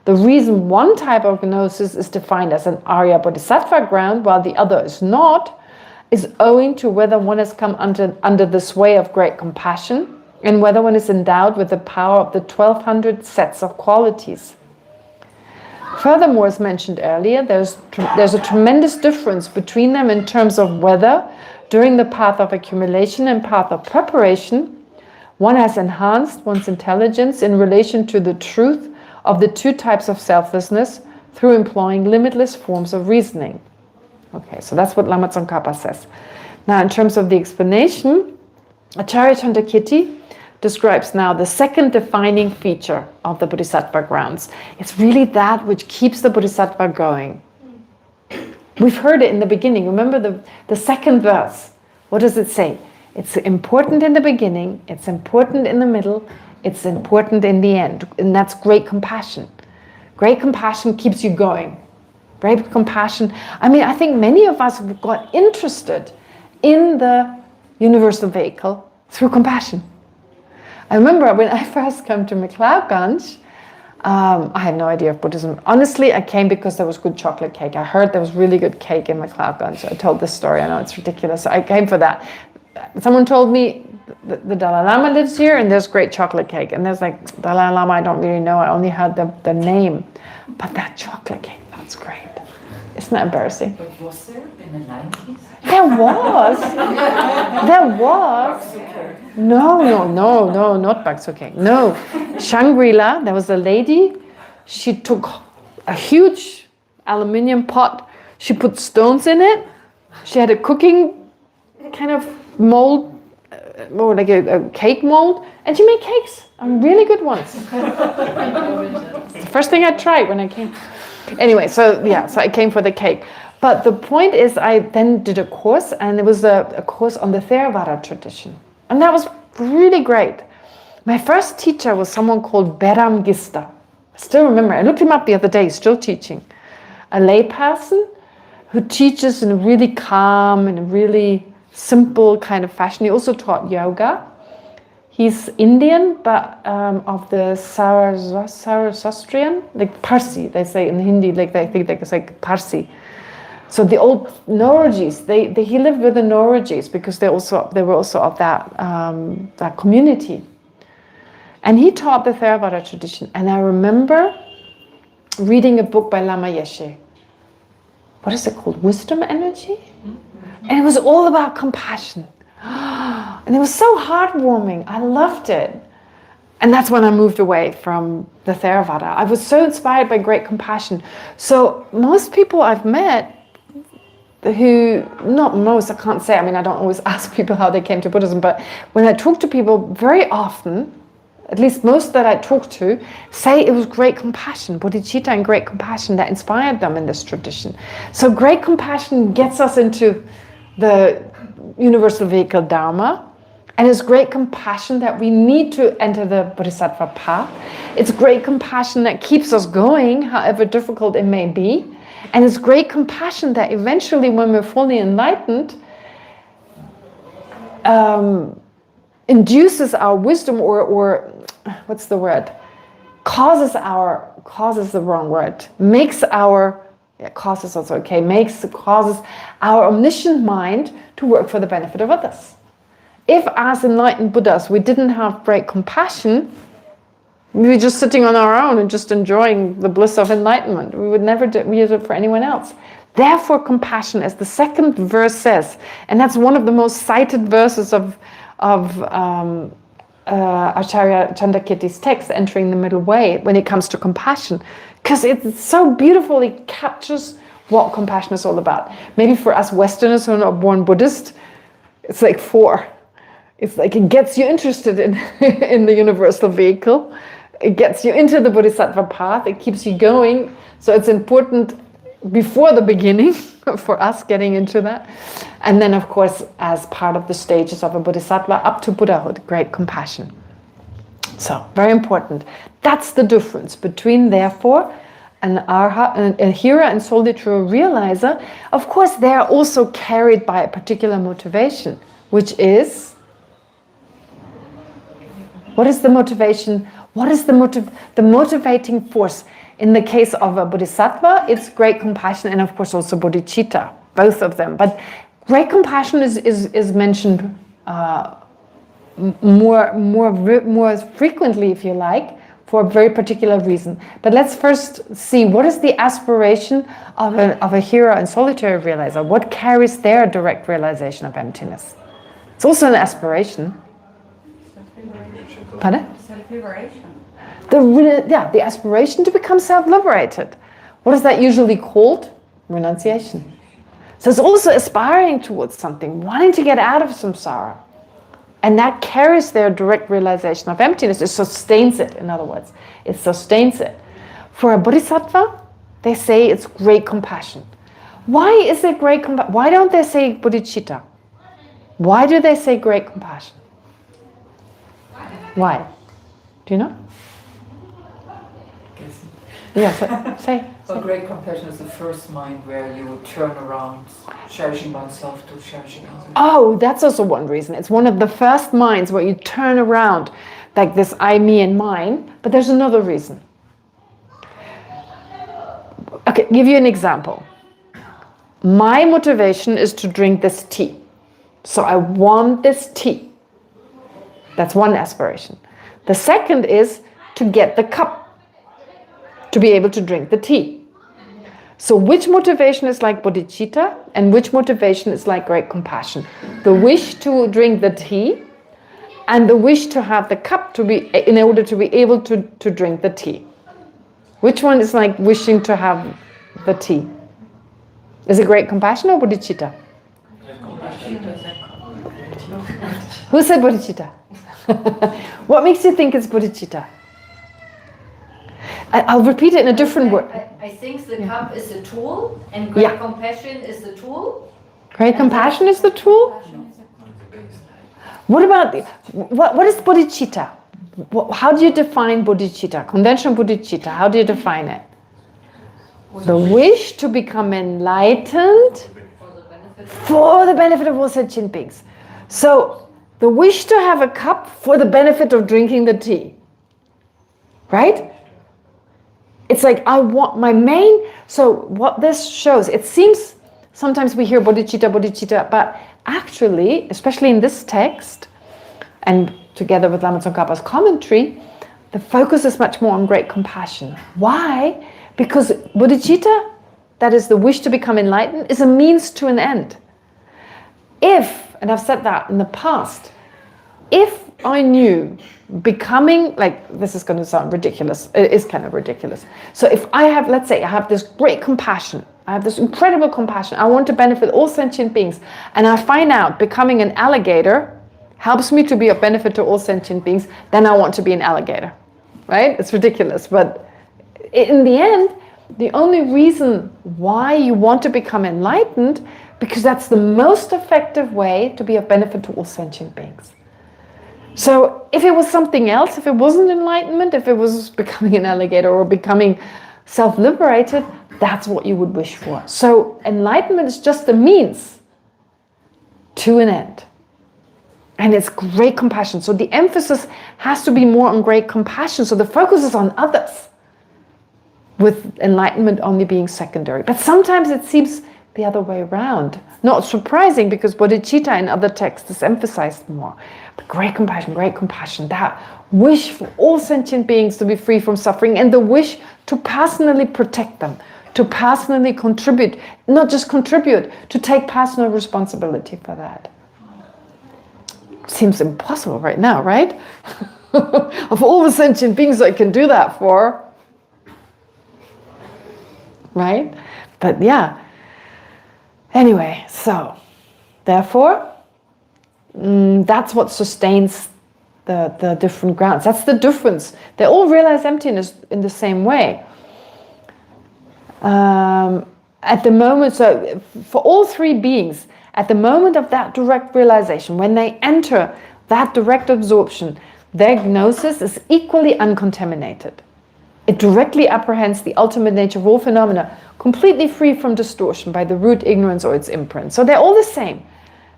The reason one type of gnosis is defined as an Arya Bodhisattva ground while the other is not, is owing to whether one has come under the sway of great compassion and whether one is endowed with the power of the 1200 sets of qualities. Furthermore, as mentioned earlier, there's a tremendous difference between them in terms of whether, during the path of accumulation and path of preparation, one has enhanced one's intelligence in relation to the truth of the two types of selflessness through employing limitless forms of reasoning. Okay, so that's what Lama Tsongkhapa says. Now, in terms of the explanation, Acharya Chandrakirti describes now the second defining feature of the Bodhisattva grounds. It's really that which keeps the Bodhisattva going. We've heard it in the beginning. Remember the second verse. What does it say? It's important in the beginning, it's important in the middle, it's important in the end. And that's great compassion. Great compassion keeps you going. Great compassion. I mean, I think many of us got interested in the universal vehicle through compassion. I remember when I first came to McLeodganj, I had no idea of Buddhism. Honestly, I came because there was good chocolate cake. I heard there was really good cake in McLeodganj. I told this story. I know it's ridiculous. So I came for that. Someone told me the Dalai Lama lives here and there's great chocolate cake. And there's like, Dalai Lama, I don't really know. I only heard the name. But that chocolate cake, that's great. Isn't that embarrassing? But was there in the 90s? There was. There was. No, not Bakso-cake. No. Shangri-La, there was a lady. She took a huge aluminium pot. She put stones in it. She had a cooking kind of mold, more like a cake mold. And she made cakes, really good ones. The first thing I tried when I came. Anyway, so I came for the cake. But the point is, I then did a course, and it was a course on the Theravada tradition. And that was really great. My first teacher was someone called Beram Gista. I still remember. I looked him up the other day, still teaching. A lay person who teaches in a really calm and a really simple kind of fashion. He also taught yoga. He's Indian, but of the Zoroastrian, like Parsi, they say in Hindi, like they think it's like Parsi. So the old Norojis, he lived with the Norojis because they were also of that community. And he taught the Theravada tradition. And I remember reading a book by Lama Yeshe. What is it called? Wisdom Energy? And it was all about compassion. And it was so heartwarming. I loved it. And that's when I moved away from the Theravada. I was so inspired by great compassion. So most people I've met who, not most, I can't say, I mean, I don't always ask people how they came to Buddhism, but when I talk to people, very often, at least most that I talk to, say it was great compassion, bodhicitta and great compassion that inspired them in this tradition. So great compassion gets us into the universal vehicle Dharma, and it's great compassion that we need to enter the Bodhisattva path. It's great compassion that keeps us going, however difficult it may be. And it's great compassion that eventually, when we're fully enlightened, induces our wisdom, or what's the word? Causes the wrong word. Makes our, causes also okay, causes our omniscient mind to work for the benefit of others. If as enlightened Buddhas we didn't have great compassion, we were just sitting on our own and just enjoying the bliss of enlightenment. We would never use it for anyone else. Therefore, compassion, as the second verse says, and that's one of the most cited verses of Acharya Chandrakirti's text, Entering the Middle Way, when it comes to compassion, because it so beautifully captures what compassion is all about. Maybe for us Westerners who are not born Buddhist, it's like 4. It's like it gets you interested in the universal vehicle. It gets you into the Bodhisattva path. It keeps you going. So it's important before the beginning for us getting into that. And then, of course, as part of the stages of a Bodhisattva up to Buddhahood, great compassion. So, very important. That's the difference between, therefore, an arhat, a hearer and solely true realizer. Of course, they are also carried by a particular motivation, which is... What is the motivation? What is the motivating force? In the case of a bodhisattva, it's great compassion, and of course also bodhicitta, both of them. But great compassion is mentioned more frequently, if you like, for a very particular reason. But let's first see, what is the aspiration of a hero and solitary realizer? What carries their direct realization of emptiness? It's also an aspiration. Pardon? Self-liberation. The aspiration to become self-liberated. What is that usually called? Renunciation. So it's also aspiring towards something, wanting to get out of samsara. And that carries their direct realization of emptiness. It sustains it, in other words. It sustains it. For a bodhisattva, they say it's great compassion. Why is it great compassion? Why don't they say bodhicitta? Why do they say great compassion? Why? Do you know? Yes, say. Well, great compassion is the first mind where you turn around, cherishing oneself to cherishing others. Oh, that's also one reason. It's one of the first minds where you turn around, like this I, me, and mine. But there's another reason. Okay, give you an example. My motivation is to drink this tea. So I want this tea. That's one aspiration. The second is to get the cup, to be able to drink the tea. So which motivation is like bodhicitta and which motivation is like great compassion? The wish to drink the tea and the wish to have the cup to be, in order to be able to drink the tea. Which one is like wishing to have the tea? Is it great compassion or bodhicitta? Who said bodhicitta? What makes you think it's bodhicitta? I'll repeat it in a different word. I think the cup is the tool, and great compassion is the tool. Great compassion is the tool? What about what is bodhicitta? How do you define bodhicitta? Conventional bodhicitta, how do you define it? The wish to become enlightened for the benefit of all sentient beings. So, the wish to have a cup for the benefit of drinking the tea. Right? It's like, I want my main... So what this shows, it seems, sometimes we hear bodhicitta, but actually, especially in this text, and together with Lama Tsongkhapa's commentary, the focus is much more on great compassion. Why? Because bodhicitta, that is the wish to become enlightened, is a means to an end. If, and I've said that in the past, if I knew becoming, like, this is going to sound ridiculous. It is kind of ridiculous. So if I have, let's say I have this great compassion, I have this incredible compassion, I want to benefit all sentient beings, and I find out becoming an alligator helps me to be of benefit to all sentient beings, then I want to be an alligator, right? It's ridiculous, but in the end, the only reason why you want to become enlightened, because that's the most effective way to be of benefit to all sentient beings. So if it was something else, if it wasn't enlightenment, if it was becoming an alligator or becoming self-liberated, that's what you would wish for. So enlightenment is just a means to an end. And it's great compassion. So the emphasis has to be more on great compassion. So the focus is on others, with enlightenment only being secondary. But sometimes it seems the other way around. Not surprising, because bodhicitta in other texts is emphasized more. But great compassion, that wish for all sentient beings to be free from suffering, and the wish to personally protect them, to personally contribute, not just contribute, to take personal responsibility for that. Seems impossible right now, right? Of all the sentient beings I can do that for, right? But yeah. Anyway, so therefore, that's what sustains the different grounds. That's the difference. They all realize emptiness in the same way. At the moment, so for all three beings, at the moment of that direct realization, when they enter that direct absorption, their gnosis is equally uncontaminated. It directly apprehends the ultimate nature of all phenomena, completely free from distortion by the root ignorance or its imprint. So they're all the same.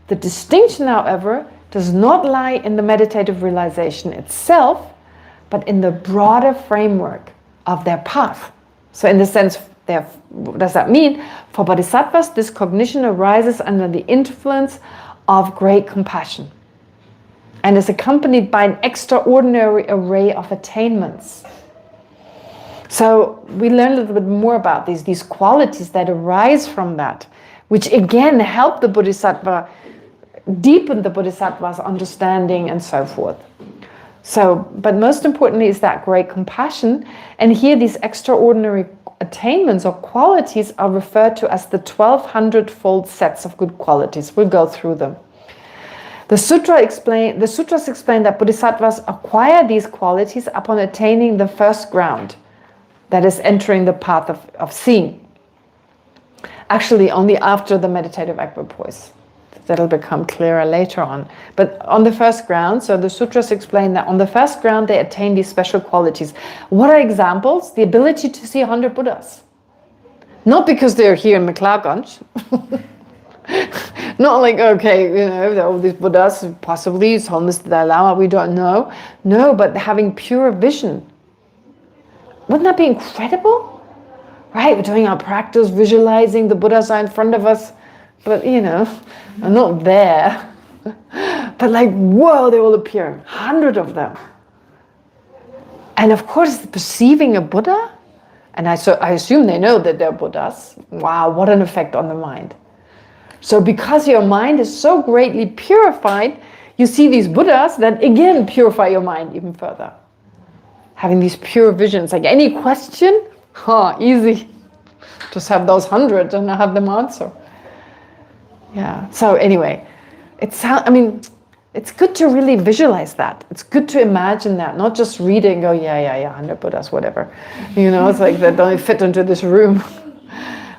The distinction, however, does not lie in the meditative realization itself, but in the broader framework of their path. So in the sense, what does that mean? For bodhisattvas, this cognition arises under the influence of great compassion and is accompanied by an extraordinary array of attainments. So we learn a little bit more about these qualities that arise from that, which again help the bodhisattva, deepen the bodhisattva's understanding and so forth. So, but most importantly is that great compassion, and here these extraordinary attainments or qualities are referred to as the 1200-fold sets of good qualities. We'll go through them. The sutras explain that bodhisattvas acquire these qualities upon attaining the first ground, that is entering the path of seeing. Actually, only after the meditative equipoise. That'll become clearer later on. But on the first ground, so the sutras explain that on the first ground they attain these special qualities. What are examples? The ability to see 100 Buddhas. Not because they're here in Meklaganj. Not like, okay, there are all these Buddhas, possibly, it's homeless Dalai Lama, we don't know. No, but having pure vision. Wouldn't that be incredible? Right, we're doing our practice, visualizing the Buddhas are in front of us, but I'm not there. But like, whoa, they will appear, 100 of them. And of course, perceiving a Buddha, and I assume they know that they're Buddhas. Wow, what an effect on the mind. So because your mind is so greatly purified, you see these Buddhas that again purify your mind even further. Having these pure visions, like any question, easy. Just have those 100 and I have them answer. Yeah, so anyway, it's good to really visualize that. It's good to imagine that, not just read it and go, yeah, 100 Buddhas, whatever. It's like they don't fit into this room.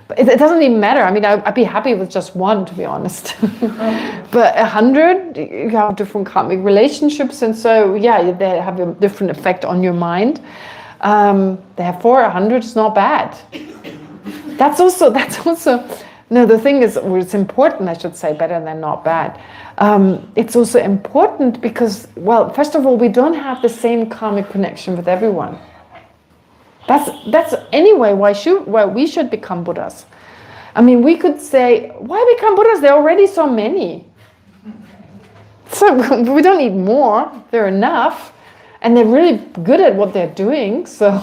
But it doesn't even matter. I'd be happy with just one, to be honest. But 100, you have different karmic relationships, and so, they have a different effect on your mind. Therefore, 100 is not bad. That's also, no, the thing is, it's important, I should say, better than not bad. It's also important because, well, first of all, we don't have the same karmic connection with everyone. That's anyway why we should become Buddhas. We could say, why become Buddhas? There are already so many. So we don't need more. They're enough. And they're really good at what they're doing. So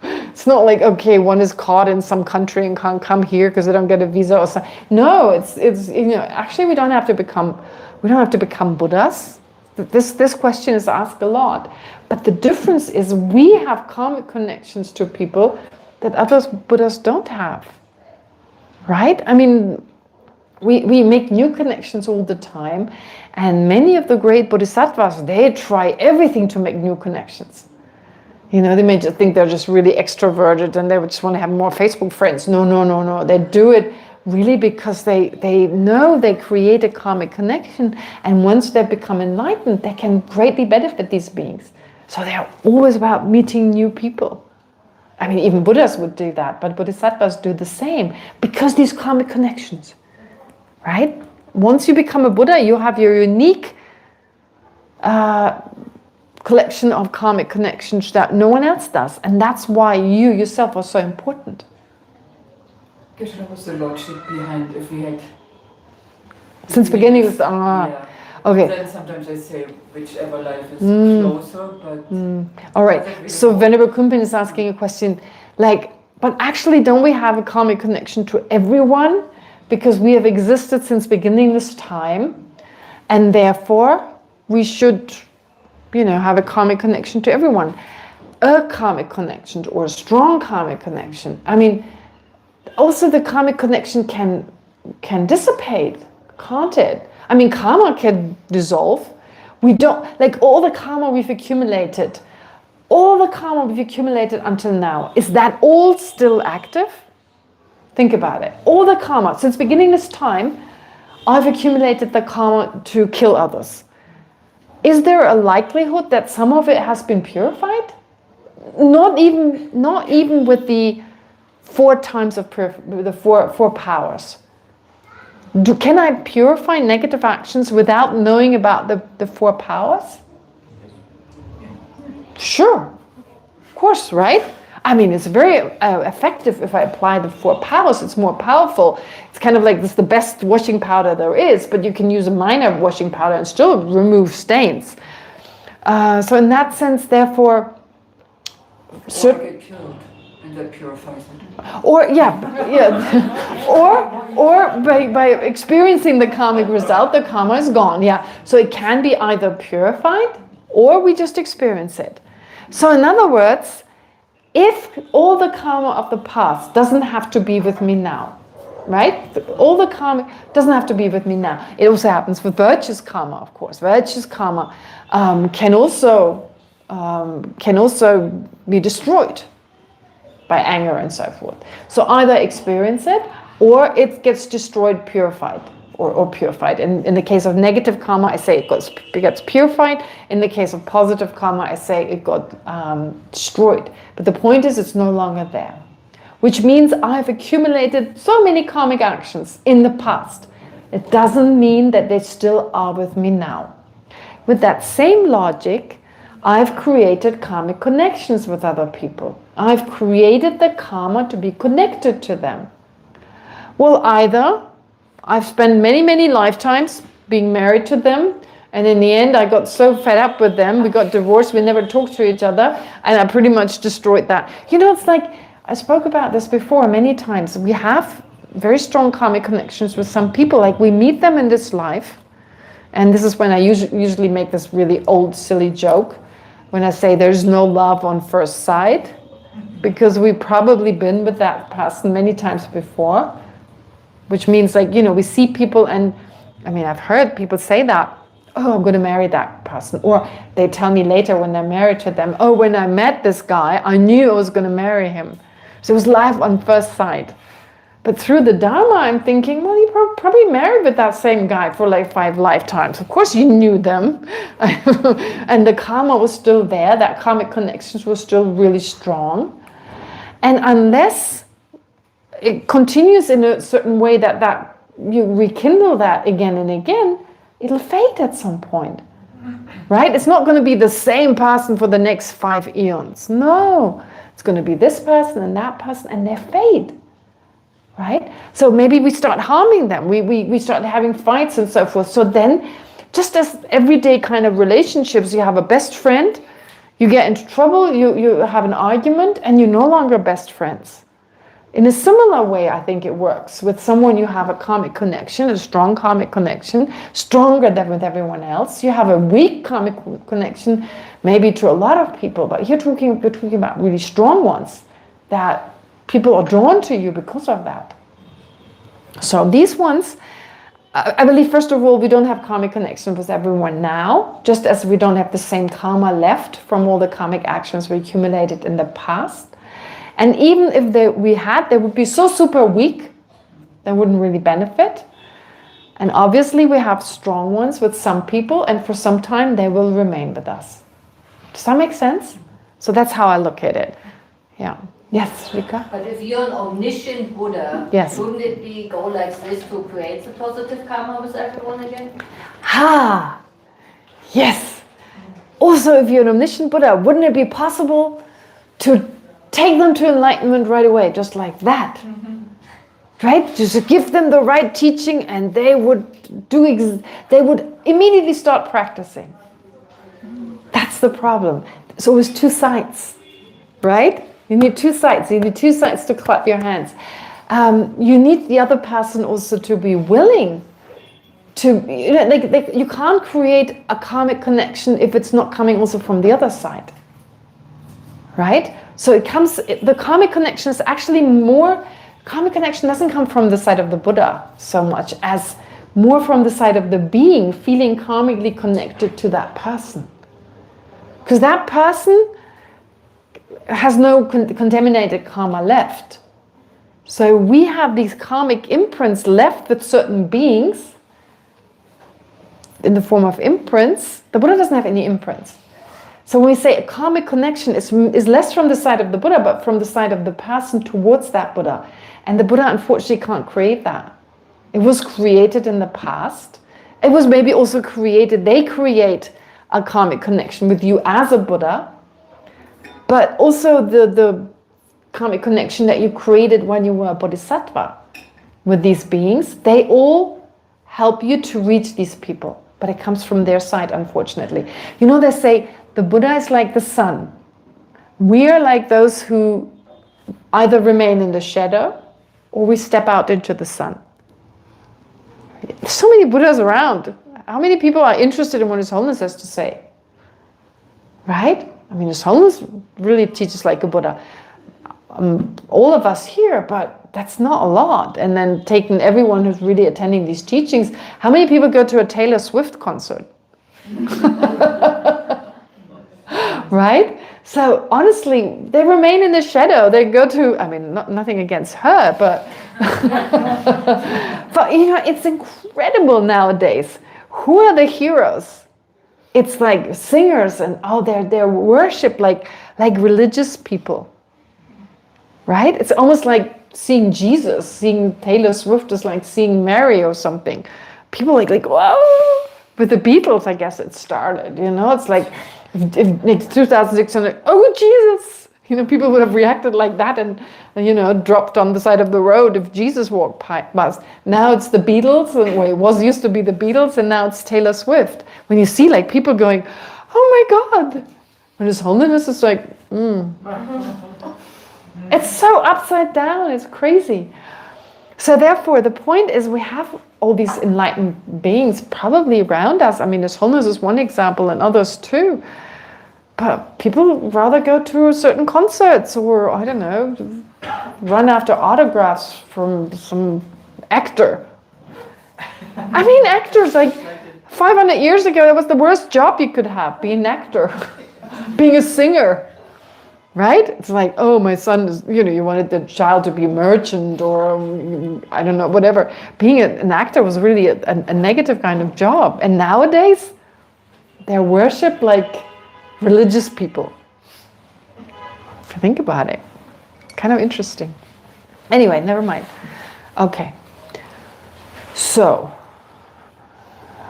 it's not like, okay, one is caught in some country and can't come here because they don't get a visa or something. No, it's actually we don't have to become Buddhas. this question is asked a lot. But the difference is we have karmic connections to people that other Buddhas don't have. Right? I mean, we make new connections all the time, and many of the great bodhisattvas, they try everything to make new connections. You know, they may just think they're just really extroverted and they would just want to have more Facebook friends. No. They do it really because they know they create a karmic connection, and once they become enlightened, they can greatly benefit these beings. So they're always about meeting new people. I mean, even Buddhas would do that, but bodhisattvas do the same because these karmic connections, right? Once you become a Buddha, you have your unique collection of karmic connections that no one else does, and that's why you yourself are so important. Geshe, what's the logic behind if we had... Since beginning, yeah. Okay. Then sometimes I say whichever life is closer, but... All right, so Venerable Kumpin is asking a question, like, but actually don't we have a karmic connection to everyone? Because we have existed since beginningless time, and therefore we should, you know, have a karmic connection to everyone. A karmic connection or a strong karmic connection. I mean, also the karmic connection can dissipate, can't it? I mean, karma can dissolve. We don't, like all the karma we've accumulated until now, is that all still active? Think about it. All the karma, since beginningless time, I've accumulated the karma to kill others. Is there a likelihood that some of it has been purified? Not even with the 4 times of the four powers. Can I purify negative actions without knowing about the 4 powers? Sure, of course, right? I mean, it's very effective if I apply the 4 powers. It's more powerful. It's kind of like this the best washing powder there is, but you can use a minor washing powder and still remove stains. So in that sense, therefore, or get killed, and that purifies it. Or or by experiencing the karmic result, the karma is gone. Yeah, so it can be either purified or we just experience it. So in other words, if all the karma of the past doesn't have to be with me now, right? All the karma doesn't have to be with me now. It also happens with virtuous karma, of course. Virtuous karma can also be destroyed by anger and so forth. So either experience it or it gets destroyed, purified, or purified. In the case of negative karma, I say it gets purified. In the case of positive karma, I say it got destroyed. But the point is, it's no longer there. Which means I've accumulated so many karmic actions in the past. It doesn't mean that they still are with me now. With that same logic, I've created karmic connections with other people. I've created the karma to be connected to them. Well, either I've spent many lifetimes being married to them, and in the end I got so fed up with them, we got divorced, we never talked to each other, and I pretty much destroyed that. You know, it's like, I spoke about this before many times, we have very strong karmic connections with some people, like we meet them in this life, and this is when I usually make this really old silly joke, when I say there's no love on first sight, because we've probably been with that person many times before, which means, like, you know, we see people and, I mean, I've heard people say that, oh, I'm going to marry that person. Or they tell me later when they're married to them, oh, when I met this guy, I knew I was going to marry him. So it was love on first sight. But through the Dharma, I'm thinking, well, you probably married with that same guy for like 5 lifetimes. Of course you knew them. And the karma was still there. That karmic connections were still really strong. And unless it continues in a certain way that you rekindle that again and again, it'll fade at some point. Right? It's not going to be the same person for the next 5 eons. No. It's going to be this person and that person, and they fade. Right? So maybe we start harming them. We start having fights and so forth. So then, just as everyday kind of relationships, you have a best friend, you get into trouble, you have an argument, and you're no longer best friends. In a similar way, I think it works. With someone you have a karmic connection, a strong karmic connection, stronger than with everyone else. You have a weak karmic connection, maybe to a lot of people, but we're talking about really strong ones, that people are drawn to you because of that. So these ones, I believe, first of all, we don't have karmic connection with everyone now, just as we don't have the same karma left from all the karmic actions we accumulated in the past. And even if they would be so super weak, they wouldn't really benefit. And obviously we have strong ones with some people, and for some time they will remain with us. Does that make sense? So that's how I look at it. Yeah. Yes, Rika? But if you're an omniscient Buddha, yes, wouldn't it go like this to create the positive karma with everyone again? Ha! Yes! Also, if you're an omniscient Buddha, wouldn't it be possible to take them to enlightenment right away, just like that? Mm-hmm. Right? Just give them the right teaching and they would immediately start practicing. That's the problem. It's always two sides, right? You need two sides. You need two sides to clap your hands. You need the other person also to be willing to, you can't create a karmic connection if it's not coming also from the other side, right? So the karmic connection is actually more, karmic connection doesn't come from the side of the Buddha so much as more from the side of the being feeling karmically connected to that person. Because that person has no contaminated karma left. So we have these karmic imprints left with certain beings in the form of imprints. The Buddha doesn't have any imprints. So when we say a karmic connection is less from the side of the Buddha, but from the side of the person towards that Buddha. And the Buddha unfortunately can't create that. It was created in the past. It was maybe also created, they create a karmic connection with you as a Buddha. But also the karmic connection that you created when you were a bodhisattva with these beings, they all help you to reach these people. But it comes from their side, unfortunately. You know, they say the Buddha is like the sun. We are like those who either remain in the shadow or we step out into the sun. There's so many Buddhas around. How many people are interested in what His Holiness has to say? Right? I mean, His Holiness really teaches like a Buddha. All of us here, but that's not a lot. And then taking everyone who's really attending these teachings, how many people go to a Taylor Swift concert? Right? So honestly, they remain in the shadow. They go to, I mean, nothing against her, but but you know, it's incredible nowadays. Who are the heroes? It's like singers and they're worshipped like religious people, right? It's almost like seeing Jesus, seeing Taylor Swift is like seeing Mary or something. People like whoa! With the Beatles, I guess it started. You know, it's like if it's 2600, oh Jesus! You know, people would have reacted like that and you know dropped on the side of the road if Jesus walked past. Now it's the Beatles, and well, it used to be the Beatles, and now it's Taylor Swift. When you see like people going, oh my God, when His Holiness is like, It's so upside down. It's crazy. So therefore, the point is we have all these enlightened beings probably around us. I mean, His Holiness is one example, and others too. But people rather go to certain concerts or, I don't know, run after autographs from some actor. I mean, actors, like 500 years ago, that was the worst job you could have, being an actor, being a singer, right? It's like, oh, my son is, you know, you wanted the child to be a merchant or, I don't know, whatever. Being an actor was really a negative kind of job. And nowadays, they're worshipped like religious people. If you think about it, kind of interesting. Anyway, never mind. Okay. So,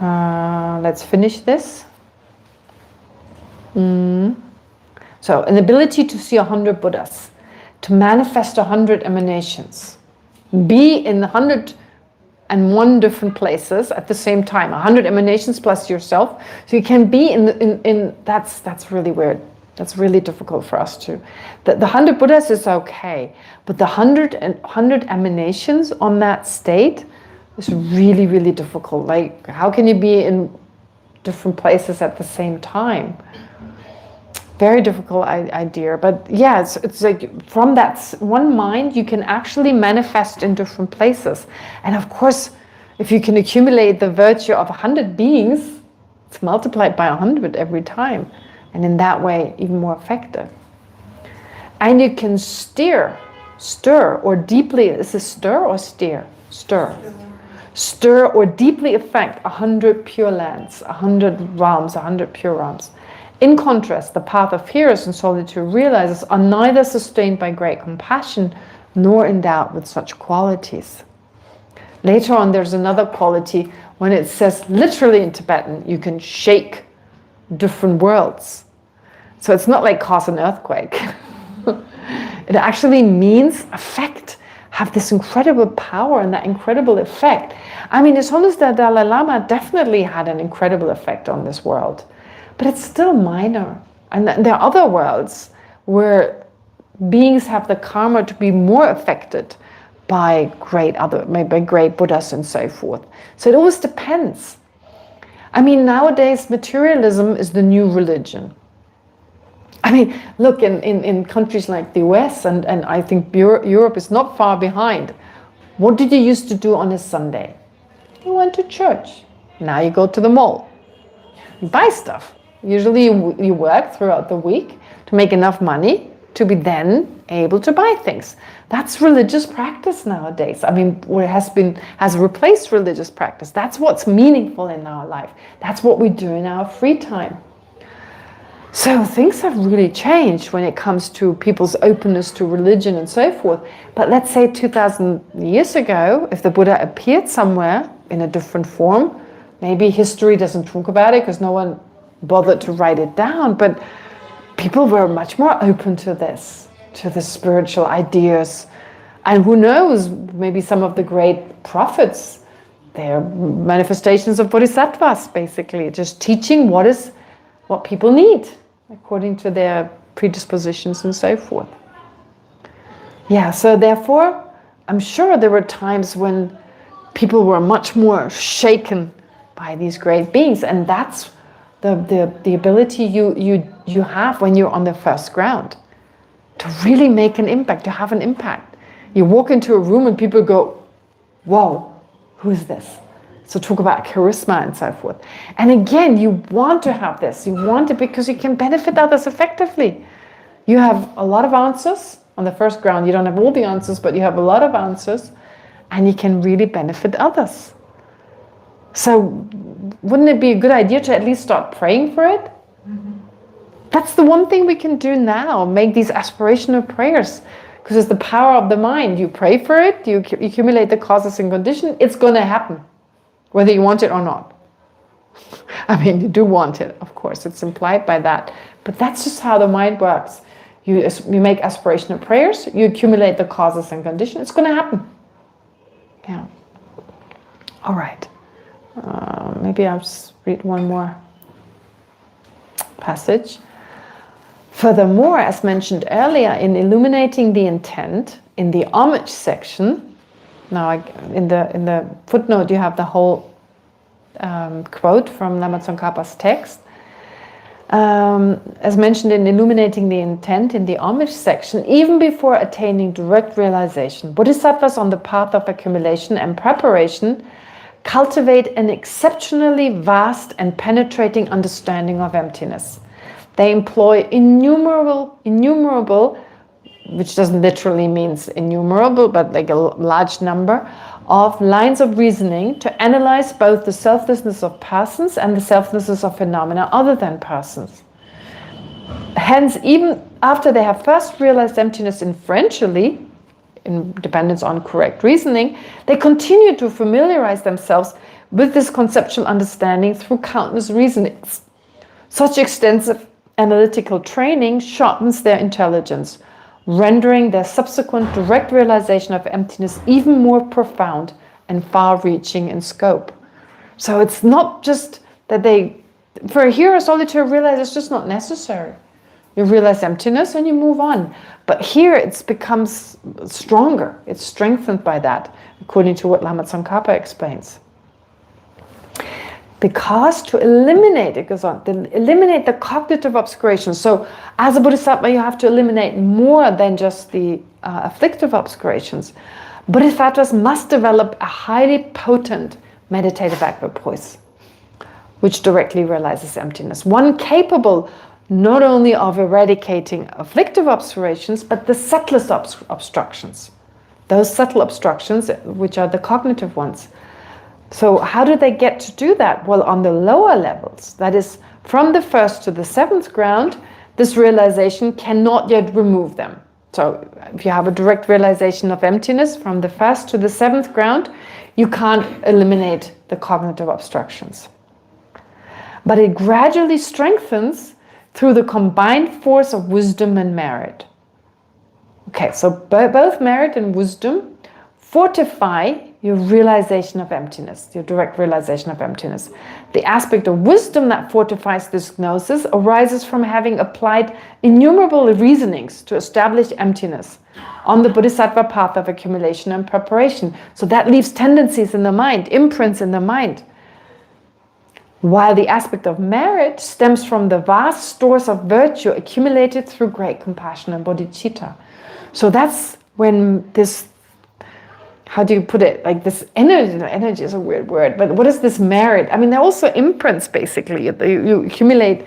let's finish this. So, an ability to see 100 Buddhas, to manifest 100 emanations, be in 101 different places at the same time, 100 emanations plus yourself. So you can be in that's really weird. That's really difficult for us to. The 100 Buddhas is okay, but the 100 emanations on that state is really, really difficult. Like, how can you be in different places at the same time? Very difficult idea. But yeah, it's like from that one mind, you can actually manifest in different places. And of course, if you can accumulate the virtue of 100 beings, it's multiplied by 100 every time. And in that way, even more effective. And you can stir, or deeply, is it stir or steer? Stir. Stir or deeply affect 100 pure lands, 100 realms, 100 pure realms. In contrast, the path of hearers and solitude realizers are neither sustained by great compassion nor endowed with such qualities. Later on, there's another quality when it says literally in Tibetan, you can shake different worlds. So it's not like cause an earthquake. It actually means affect, have this incredible power and that incredible effect. I mean, it's almost that Dalai Lama definitely had an incredible effect on this world, but it's still minor. And there are other worlds where beings have the karma to be more affected by maybe great Buddhas and so forth. So it always depends. I mean, nowadays materialism is the new religion. I mean, look, in countries like the US and I think Europe is not far behind. What did you used to do on a Sunday? You went to church. Now you go to the mall. You buy stuff. Usually you work throughout the week to make enough money to be then able to buy things. That's religious practice nowadays. I mean, it has replaced religious practice. That's what's meaningful in our life. That's what we do in our free time. So things have really changed when it comes to people's openness to religion and so forth. But let's say 2,000 years ago, if the Buddha appeared somewhere in a different form, maybe history doesn't talk about it because no one bothered to write it down, but people were much more open to this, to the spiritual ideas. And who knows, maybe some of the great prophets, they're manifestations of bodhisattvas, basically, just teaching what people need according to their predispositions and so forth. Yeah, so therefore, I'm sure there were times when people were much more shaken by these great beings, and that's the ability you have when you're on the first ground to really make an impact, to have an impact. You walk into a room and people go, whoa, who is this? So talk about charisma and so forth. And again, you want to have this. You want it because you can benefit others effectively. You have a lot of answers on the first ground. You don't have all the answers, but you have a lot of answers and you can really benefit others. So wouldn't it be a good idea to at least start praying for it? Mm-hmm. That's the one thing we can do now, make these aspirational prayers. Because it's the power of the mind. You pray for it, you accumulate the causes and conditions, it's going to happen. Whether you want it or not. I mean, you do want it, of course, it's implied by that. But that's just how the mind works. You make aspirational prayers, you accumulate the causes and conditions, it's going to happen. Yeah. All right. Maybe I'll just read one more passage. Furthermore, as mentioned earlier, in illuminating the intent, in the homage section, now, in the footnote, you have the whole quote from Lama Tsongkhapa's text. As mentioned in illuminating the intent in the homage section, even before attaining direct realization, bodhisattvas on the path of accumulation and preparation cultivate an exceptionally vast and penetrating understanding of emptiness. They employ innumerable, which doesn't literally means innumerable, but like a large number of lines of reasoning to analyze both the selflessness of persons and the selflessness of phenomena other than persons. Hence, even after they have first realized emptiness inferentially, in dependence on correct reasoning, they continue to familiarize themselves with this conceptual understanding through countless reasonings. Such extensive analytical training sharpens their intelligence, rendering their subsequent direct realization of emptiness even more profound and far-reaching in scope. So it's not just that for a hero solitary realize it's just not necessary. You realize emptiness and you move on. But here it becomes stronger. It's strengthened by that, according to what Lama Tsongkhapa explains. Because to eliminate, it goes on, eliminate the cognitive obscurations. So as a bodhisattva, you have to eliminate more than just the afflictive obscurations. Bodhisattvas must develop a highly potent meditative equipoise, which directly realizes emptiness. One capable not only of eradicating afflictive obscurations, but the subtlest obstructions. Those subtle obstructions, which are the cognitive ones. So how do they get to do that? Well, on the lower levels, that is from the first to the seventh ground, this realization cannot yet remove them. So if you have a direct realization of emptiness from the first to the seventh ground, you can't eliminate the cognitive obstructions. But it gradually strengthens through the combined force of wisdom and merit. Okay, so both merit and wisdom fortify your realization of emptiness, your direct realization of emptiness. The aspect of wisdom that fortifies this gnosis arises from having applied innumerable reasonings to establish emptiness on the bodhisattva path of accumulation and preparation. So that leaves tendencies in the mind, imprints in the mind. While the aspect of merit stems from the vast stores of virtue accumulated through great compassion and bodhicitta. So that's when this, how do you put it, like this energy is a weird word, but what is this merit? I mean, they're also imprints, basically. You accumulate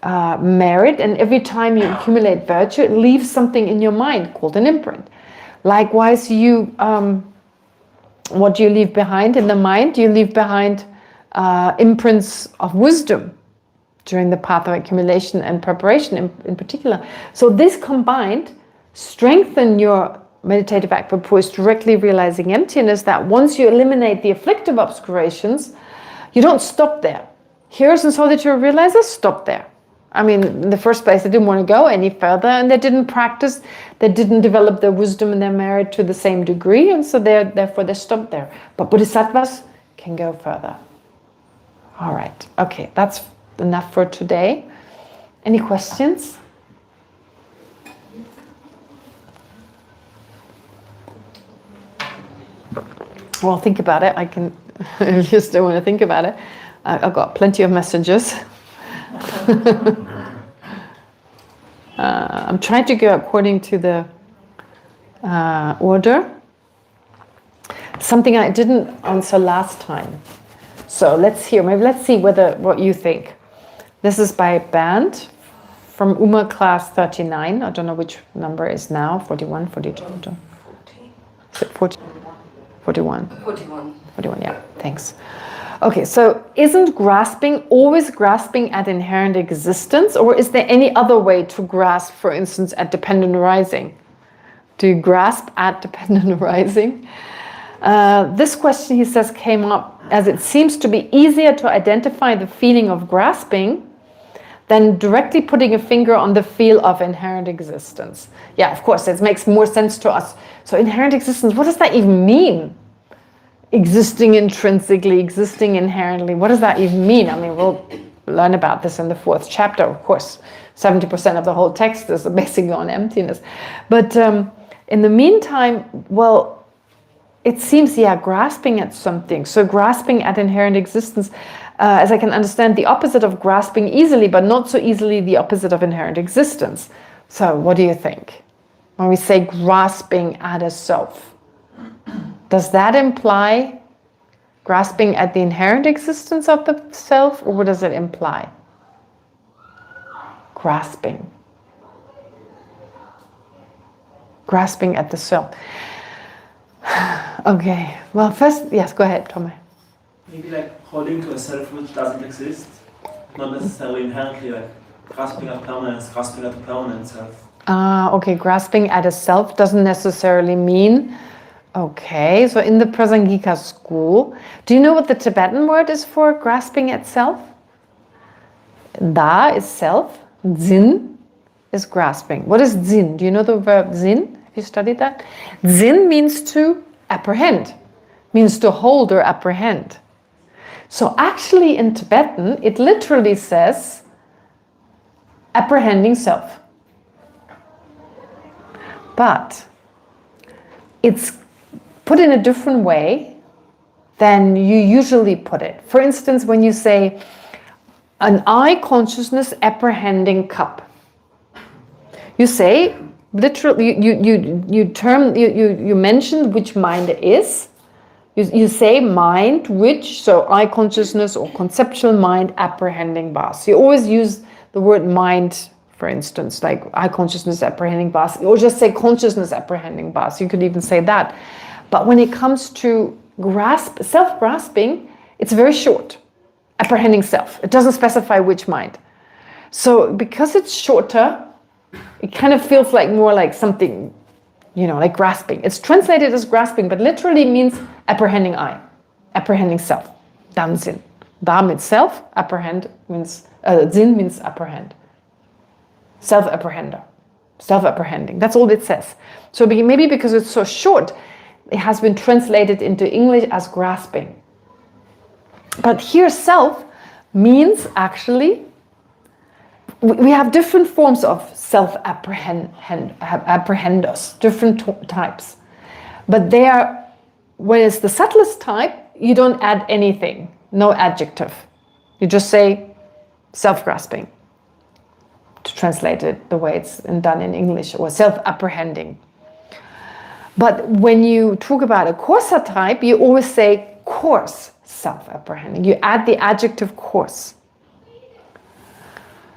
merit, and every time you accumulate virtue, it leaves something in your mind called an imprint. Likewise, what do you leave behind in the mind? You leave behind imprints of wisdom during the path of accumulation and preparation in particular. So this combined strengthen your meditative equipoise, directly realizing emptiness, that once you eliminate the afflictive obscurations, you don't stop there. Hearers and solitary realizers stop there. I mean, in the first place, they didn't want to go any further, and they didn't practice, they didn't develop their wisdom and their merit to the same degree, and so therefore they stopped there. But bodhisattvas can go further. All right, okay, that's enough for today. Any questions? Well, think about it. I can, if you still want to think about it. I've got plenty of messages. I'm trying to go according to the order. Something I didn't answer last time. So let's see what you think. This is by Bernd from Uma class 39. I don't know which number is now, 41, 42. Is it 40? 41. 41, yeah, thanks. Okay, so isn't grasping always grasping at inherent existence, or is there any other way to grasp, for instance, at dependent arising? Do you grasp at dependent arising? This question, he says, came up as it seems to be easier to identify the feeling of grasping than directly putting a finger on the feel of inherent existence. Yeah, of course, it makes more sense to us. So inherent existence, what does that even mean? Existing intrinsically, existing inherently, what does that even mean? I mean, we'll learn about this in the 4th chapter, of course. 70% of the whole text is basically on emptiness. But in the meantime, well, it seems, grasping at something. So grasping at inherent existence, as I can understand, the opposite of grasping easily, but not so easily the opposite of inherent existence. So what do you think? When we say grasping at a self, does that imply grasping at the inherent existence of the self, or what does it imply? Grasping. Grasping at the self. Okay, well, first, yes, go ahead, Tommy. Maybe like holding to a self which doesn't exist, not necessarily inherently, like grasping at permanence, grasping at the permanent self. Okay, grasping at a self doesn't necessarily mean, okay, so in the Prasangika school, do you know what the Tibetan word is for grasping at self? Da is self, zin is grasping. What is zin? Do you know the verb zin? Have you studied that? Zin means to apprehend, means to hold or apprehend. So actually in Tibetan, it literally says apprehending self. But it's put in a different way than you usually put it. For instance, when you say an I consciousness apprehending cup, you say literally, you mention which mind it is. You say mind, which, so I consciousness or conceptual mind apprehending vase. You always use the word mind, for instance, like I consciousness apprehending vase, or just say consciousness apprehending vase. You could even say that. But when it comes to self-grasping, it's very short. Apprehending self. It doesn't specify which mind. So because it's shorter, it kind of feels like more like something, like grasping. It's translated as grasping, but literally means apprehending I, apprehending self. Dam Sinn. Dam itself, apprehend means, Sinn means apprehend. Self-apprehender. Self-apprehending. That's all it says. So maybe because it's so short, it has been translated into English as grasping. But here self means actually, we have different forms of self-apprehenders, different types. But when it's the subtlest type, you don't add anything, no adjective. You just say self-grasping, to translate it the way it's done in English, or self-apprehending. But when you talk about a coarser type, you always say coarse self-apprehending. You add the adjective coarse.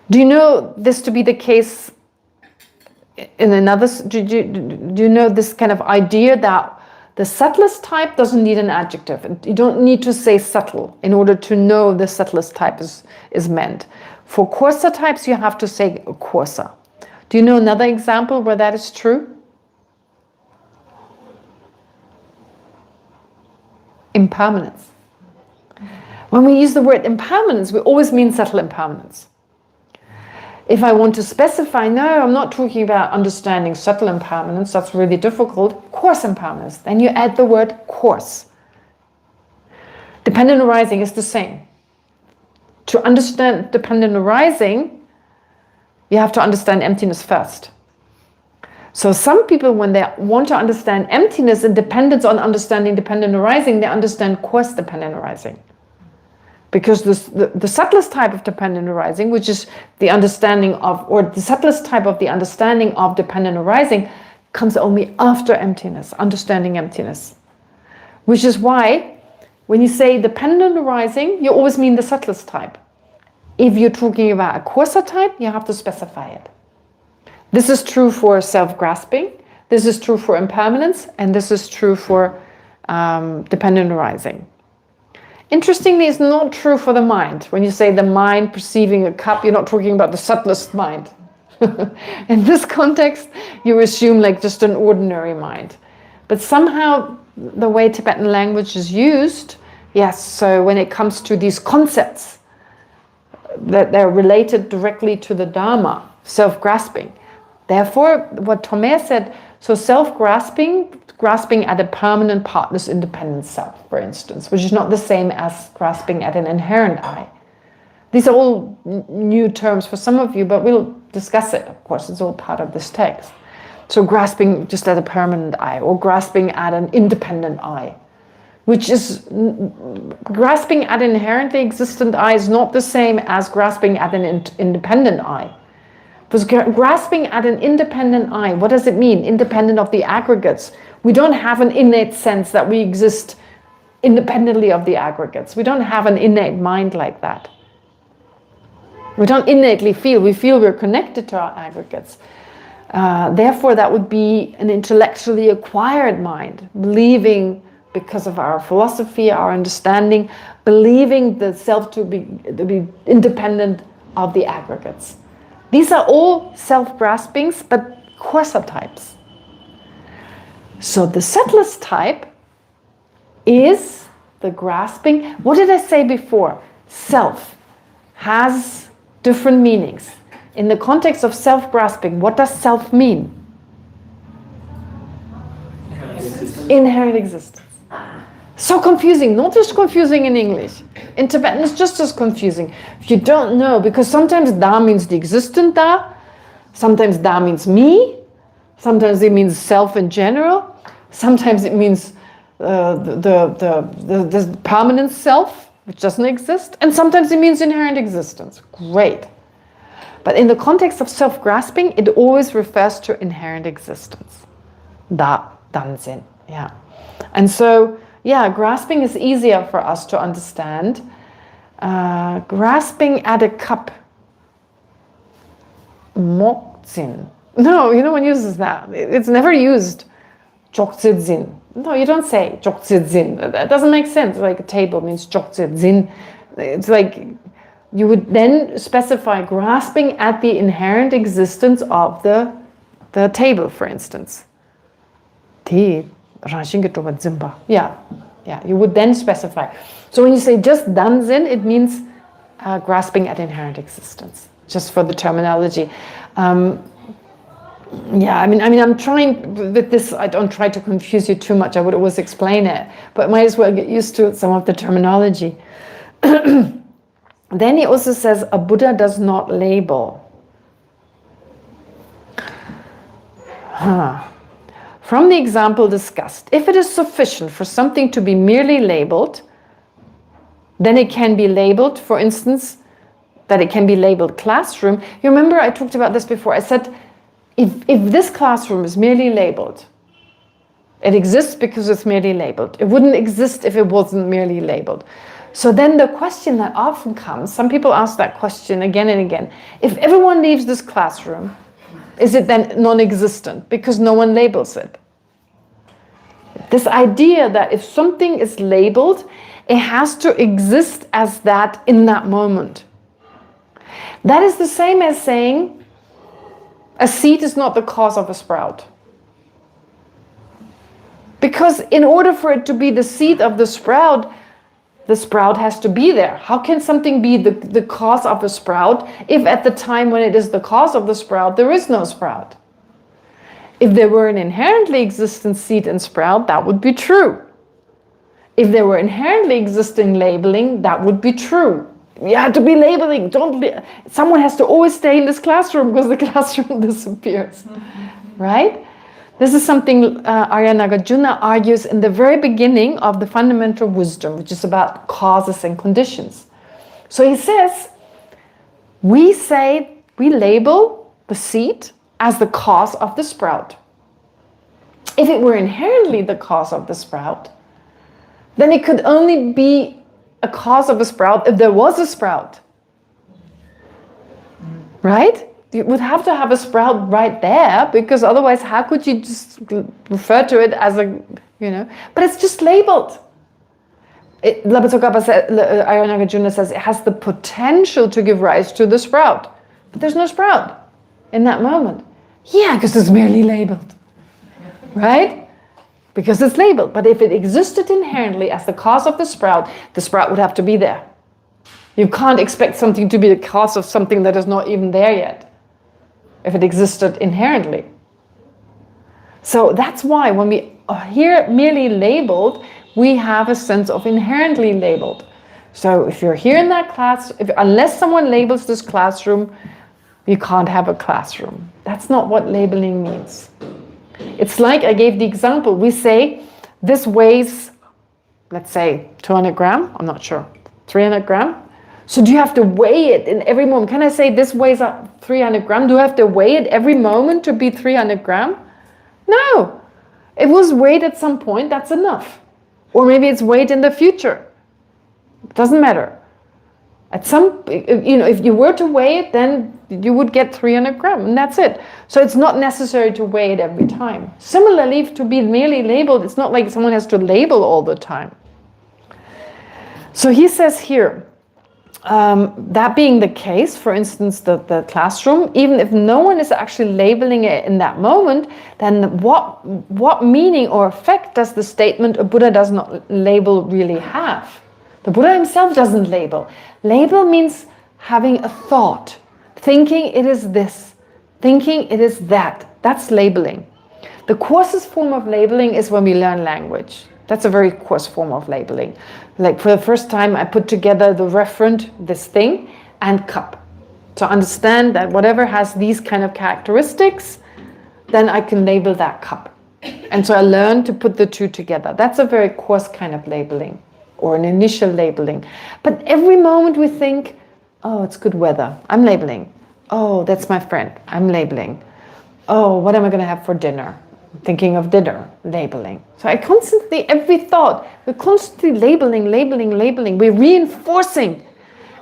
Do you know this to be the case in another? Do you know this kind of idea that the subtlest type doesn't need an adjective? You don't need to say subtle in order to know the subtlest type is meant. For coarser types, you have to say coarser. Do you know another example where that is true? Impermanence. When we use the word impermanence, we always mean subtle impermanence. If I want to specify, no, I'm not talking about understanding subtle impermanence, that's really difficult, coarse impermanence, then you add the word coarse. Dependent arising is the same. To understand dependent arising, you have to understand emptiness first. So some people, when they want to understand emptiness and dependence on understanding dependent arising, they understand coarse dependent arising. Because the subtlest type of dependent arising, which is the understanding of, or the subtlest type of the understanding of dependent arising, comes only after emptiness, understanding emptiness. Which is why, when you say dependent arising, you always mean the subtlest type. If you're talking about a coarser type, you have to specify it. This is true for self-grasping, this is true for impermanence, and this is true for dependent arising. Interestingly, it's not true for the mind. When you say the mind perceiving a cup, you're not talking about the subtlest mind. In this context, you assume like just an ordinary mind. But somehow, the way Tibetan language is used, yes, so when it comes to these concepts, that they're related directly to the Dharma, self-grasping. Therefore, what Tomé said, so self-grasping, grasping at a permanent partner's independent self, for instance, which is not the same as grasping at an inherent I. These are all new terms for some of you, but we'll discuss it, of course, it's all part of this text. So grasping just at a permanent I, or grasping at an independent I, which is, grasping at an inherently existent I is not the same as grasping at an independent I. Because grasping at an independent I, what does it mean? Independent of the aggregates. We don't have an innate sense that we exist independently of the aggregates. We don't have an innate mind like that. We don't innately feel. We feel we're connected to our aggregates. Therefore, that would be an intellectually acquired mind, believing, because of our philosophy, our understanding, believing the self to be independent of the aggregates. These are all self-graspings, but coarser types. So the subtlest type is the grasping. What did I say before? Self has different meanings. In the context of self-grasping, what does self mean? Inherent existence. So confusing, not just confusing in English. In Tibetan, it's just as confusing. If you don't know, because sometimes da means the existent da, sometimes da means me, sometimes it means self in general, sometimes it means the permanent self, which doesn't exist, and sometimes it means inherent existence. Great. But in the context of self-grasping, it always refers to inherent existence. Da, danzen, yeah. And so, yeah, grasping is easier for us to understand. Grasping at a cup. Mokzin. No, no one uses that. It's never used. Jokzidzin. No, you don't say jokzidzin. That doesn't make sense. Like a table means jokzidzin. It's like you would then specify grasping at the inherent existence of the table, for instance. Yeah, you would then specify. So when you say just danzen, it means grasping at inherent existence, just for the terminology. Yeah, I mean, I'm trying with this, I don't try to confuse you too much, I would always explain it, but might as well get used to some of the terminology. Then he also says, a Buddha does not label. From the example discussed, if it is sufficient for something to be merely labeled, then it can be labeled, for instance, that it can be labeled classroom. You remember I talked about this before. I said, if this classroom is merely labeled, it exists because it's merely labeled. It wouldn't exist if it wasn't merely labeled. So then the question that often comes, some people ask that question again and again, if everyone leaves this classroom, is it then non-existent because no one labels it? This idea that if something is labeled, it has to exist as that in that moment. That is the same as saying a seed is not the cause of a sprout. Because in order for it to be the seed of the sprout has to be there. How can something be the cause of a sprout if at the time when it is the cause of the sprout, there is no sprout? If there were an inherently existent seed and sprout, that would be true. If there were inherently existing labeling, that would be true. You have to be labeling. Someone has to always stay in this classroom because the classroom disappears. Right? This is something Arya Nagarjuna argues in the very beginning of the fundamental wisdom, which is about causes and conditions. So he says, we label the seed as the cause of the sprout. If it were inherently the cause of the sprout, then it could only be a cause of a sprout if there was a sprout. Right? You would have to have a sprout right there, because otherwise how could you just refer to it as a, but it's just labeled. Arya Nagarjuna says it has the potential to give rise to the sprout, but there's no sprout in that moment. Yeah, because it's merely labeled. Right? Because it's labeled. But if it existed inherently as the cause of the sprout would have to be there. You can't expect something to be the cause of something that is not even there yet, if it existed inherently. So that's why when we hear merely labeled, we have a sense of inherently labeled. So if you're here in that class, unless someone labels this classroom, you can't have a classroom. That's not what labeling means. It's like I gave the example. We say this weighs, let's say 200 gram, I'm not sure, 300 gram. So do you have to weigh it in every moment? Can I say this weighs 300 gram? Do I have to weigh it every moment to be 300 gram? No. It was weighed at some point, that's enough. Or maybe it's weighed in the future. It doesn't matter. At some, if you were to weigh it, then you would get 300 gram, and that's it. So it's not necessary to weigh it every time. Similarly, to be merely labeled, it's not like someone has to label all the time. So he says here, that being the case, for instance, the classroom, even if no one is actually labeling it in that moment, then what meaning or effect does the statement a Buddha does not label really have? The Buddha himself doesn't label. Label means having a thought, thinking it is this, thinking it is that. That's labeling. The coarsest form of labeling is when we learn language. That's a very coarse form of labeling. Like for the first time, I put together the referent, this thing, and cup. To understand that whatever has these kind of characteristics, then I can label that cup. And so I learned to put the two together. That's a very coarse kind of labeling, or an initial labeling. But every moment we think, oh, it's good weather, I'm labeling. Oh, that's my friend, I'm labeling. Oh, what am I going to have for dinner? I'm thinking of dinner, labeling. So I constantly, every thought, we're constantly labeling. We're reinforcing.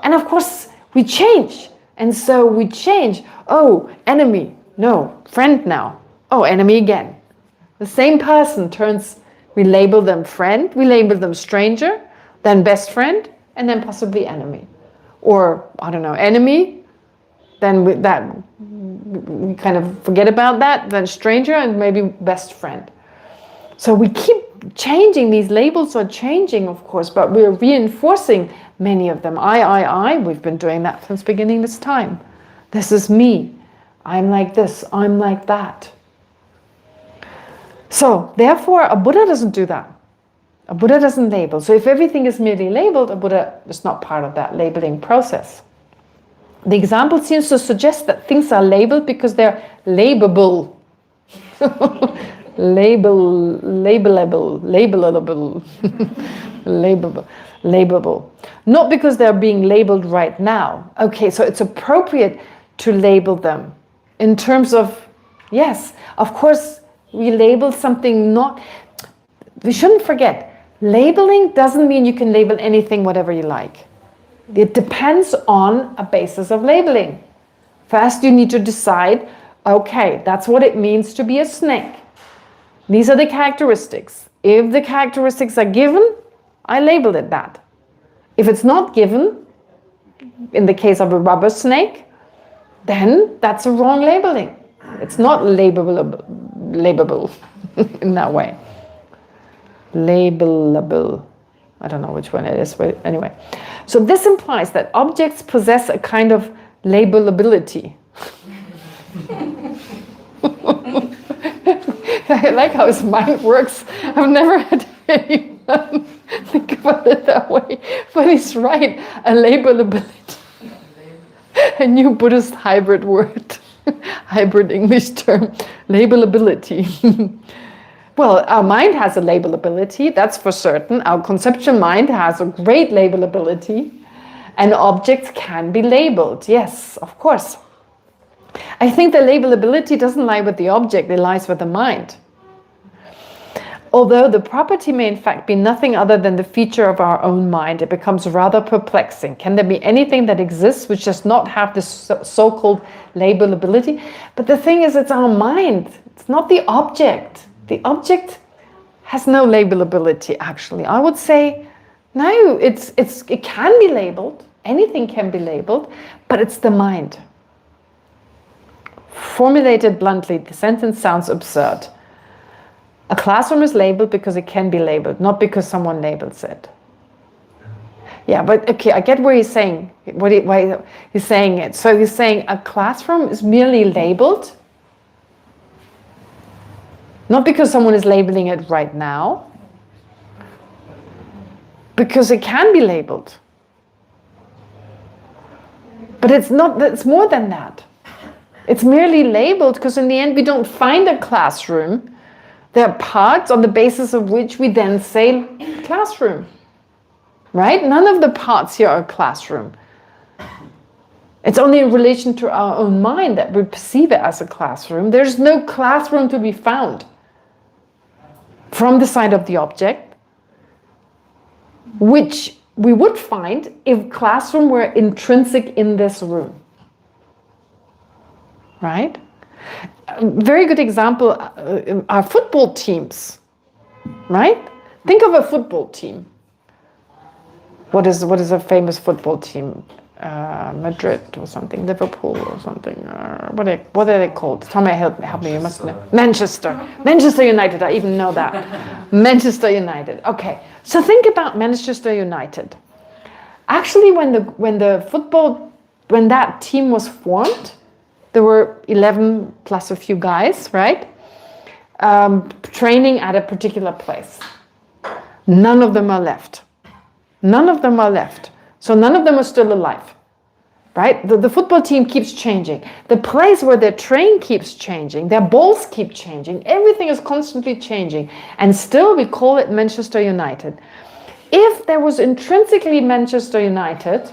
And of course, we change. And so we change. Oh, enemy. No, friend now. Oh, enemy again. The same person turns, we label them friend, we label them stranger, then best friend, and then possibly enemy. Or, I don't know, enemy, then we kind of forget about that, then stranger, and maybe best friend. So we keep changing, these labels are changing, of course, but we're reinforcing many of them. I, we've been doing that since beginning this time. This is me. I'm like this, I'm like that. So, therefore, a Buddha doesn't do that. A Buddha doesn't label. So if everything is merely labeled, a Buddha is not part of that labeling process. The example seems to suggest that things are labeled because they're labelable. Labelable. Not because they're being labeled right now. Okay, so it's appropriate to label them in terms of, yes, of course, we label something not, we shouldn't forget, labeling doesn't mean you can label anything whatever you like. It depends on a basis of labeling. First, you need to decide, okay, that's what it means to be a snake. These are the characteristics. If the characteristics are given, I labeled it that. If it's not given, in the case of a rubber snake, then that's a wrong labeling. It's not labelable in that way. Labelable. I don't know which one it is, but anyway. So this implies that objects possess a kind of labelability. I like how his mind works. I've never had anyone think about it that way, but he's right. A labelability. A new Buddhist hybrid word. Hybrid English term, labelability. Well, our mind has a labelability, that's for certain. Our conceptual mind has a great labelability, and objects can be labeled. Yes, of course. I think the labelability doesn't lie with the object, it lies with the mind. Although the property may in fact be nothing other than the feature of our own mind, it becomes rather perplexing. Can there be anything that exists which does not have this so-called labelability? But the thing is, it's our mind. It's not the object. The object has no labelability, actually. I would say, no, it can be labeled. Anything can be labeled, but it's the mind. Formulated bluntly, the sentence sounds absurd. A classroom is labeled because it can be labeled, not because someone labels it. Yeah, but okay, I get where he's saying, why he's saying it. So he's saying a classroom is merely labeled, not because someone is labeling it right now, because it can be labeled. But it's not, it's more than that. It's merely labeled because in the end we don't find a classroom. There are parts on the basis of which we then say classroom, right? None of the parts here are classroom. It's only in relation to our own mind that we perceive it as a classroom. There's no classroom to be found from the side of the object, which we would find if classroom were intrinsic in this room, right? Very good example are football teams, right? Think of a football team. What is a famous football team? Madrid or something, Liverpool or something. What are they called? Tommy, help me. You must know. Manchester United. I even know that. Manchester United. Okay, so think about Manchester United. Actually, when that team was formed, there were 11 plus a few guys, right? Training at a particular place. None of them are left. None of them are left. So none of them are still alive. Right? The football team keeps changing. The place where they train keeps changing. Their balls keep changing. Everything is constantly changing. And still we call it Manchester United. If there was intrinsically Manchester United,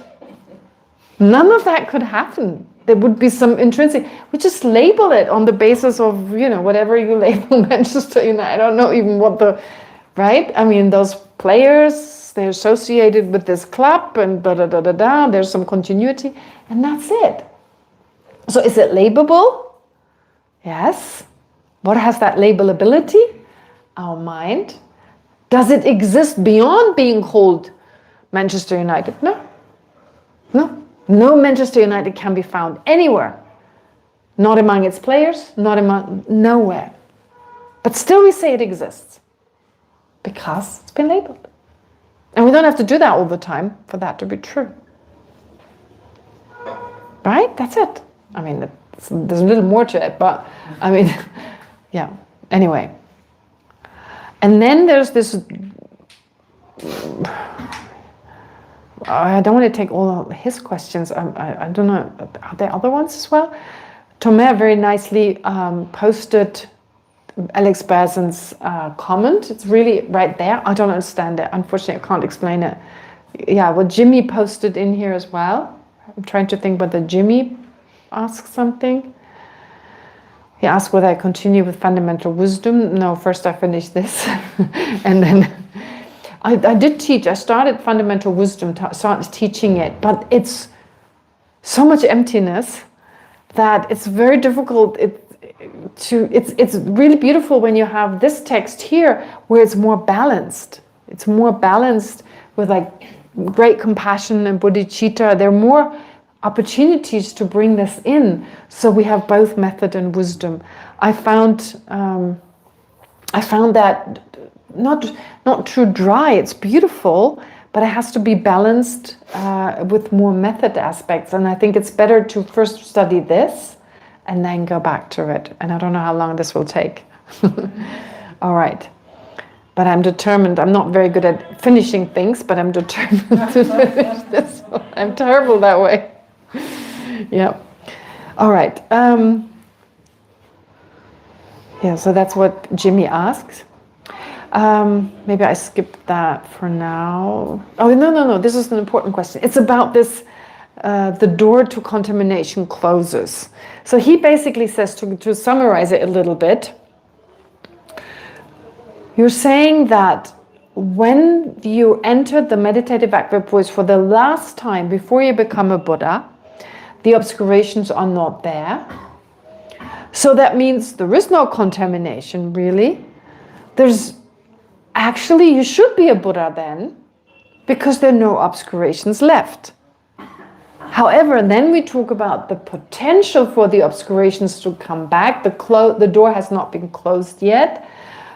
none of that could happen. There would be some intrinsic, we just label it on the basis of, whatever you label Manchester United. I don't know even what right? I mean, those players, they're associated with this club and da-da-da-da-da, there's some continuity, and that's it. So is it labelable? Yes. What has that labelability? Our mind. Does it exist beyond being called Manchester United? No. No. No Manchester United can be found anywhere. Not among its players, nowhere. But still we say it exists. Because it's been labeled. And we don't have to do that all the time for that to be true. Right? That's it. I mean, there's a little more to it, but I mean, yeah. Anyway. And then there's this, I don't want to take all of his questions. I don't know, are there other ones as well? Tomer very nicely posted Alex Bazin's comment. It's really right there. I don't understand it. Unfortunately, I can't explain it. Yeah, what Jimmy posted in here as well. I'm trying to think whether Jimmy asked something. He asked whether I continue with fundamental wisdom. No, first I finished this. And then I did teach. I started fundamental wisdom, started teaching it, but it's so much emptiness that it's very difficult. It's really beautiful when you have this text here where it's more balanced. It's more balanced with like great compassion and bodhicitta. There are more opportunities to bring this in, so we have both method and wisdom. I found that not too dry. It's beautiful, but it has to be balanced with more method aspects. And I think it's better to first study this and then go back to it. And I don't know how long this will take. All right. But I'm determined. I'm not very good at finishing things, but I'm determined to finish this one. I'm terrible that way. Yeah. All right. Yeah, so that's what Jimmy asked. Maybe I skipped that for now. Oh, no. This is an important question. It's about this, the door to contamination closes. So he basically says, to summarize it a little bit, you're saying that when you enter the meditative equipoise for the last time before you become a Buddha, the obscurations are not there. So that means there is no contamination, really. Actually, you should be a Buddha then, because there are no obscurations left. However, then we talk about the potential for the obscurations to come back. The door has not been closed yet.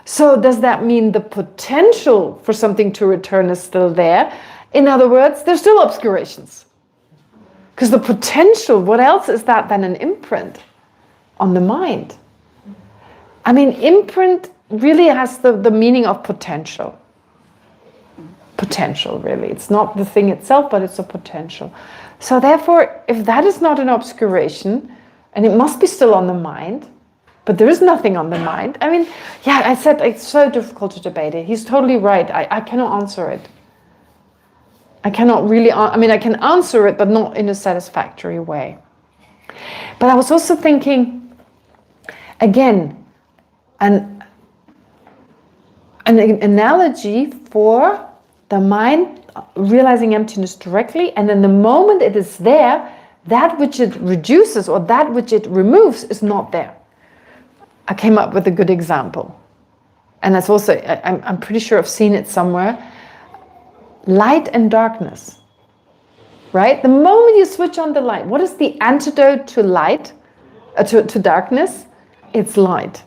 So does that mean the potential for something to return is still there? In other words, there's still obscurations. Because the potential, what else is that than an imprint on the mind? I mean, imprint really has the meaning of potential. Potential, really. It's not the thing itself, but it's a potential. So therefore, if that is not an obscuration, and it must be still on the mind, but there is nothing on the mind. I mean, yeah, I said it's so difficult to debate it. He's totally right. I cannot answer it. I cannot really, I can answer it, but not in a satisfactory way. But I was also thinking, again, an analogy for the mind realizing emptiness directly, and then the moment it is there, that which it reduces or that which it removes is not there. I came up with a good example. And that's also, I'm pretty sure I've seen it somewhere. Light and darkness, right? The moment you switch on the light, what is the antidote to light, to darkness? It's light.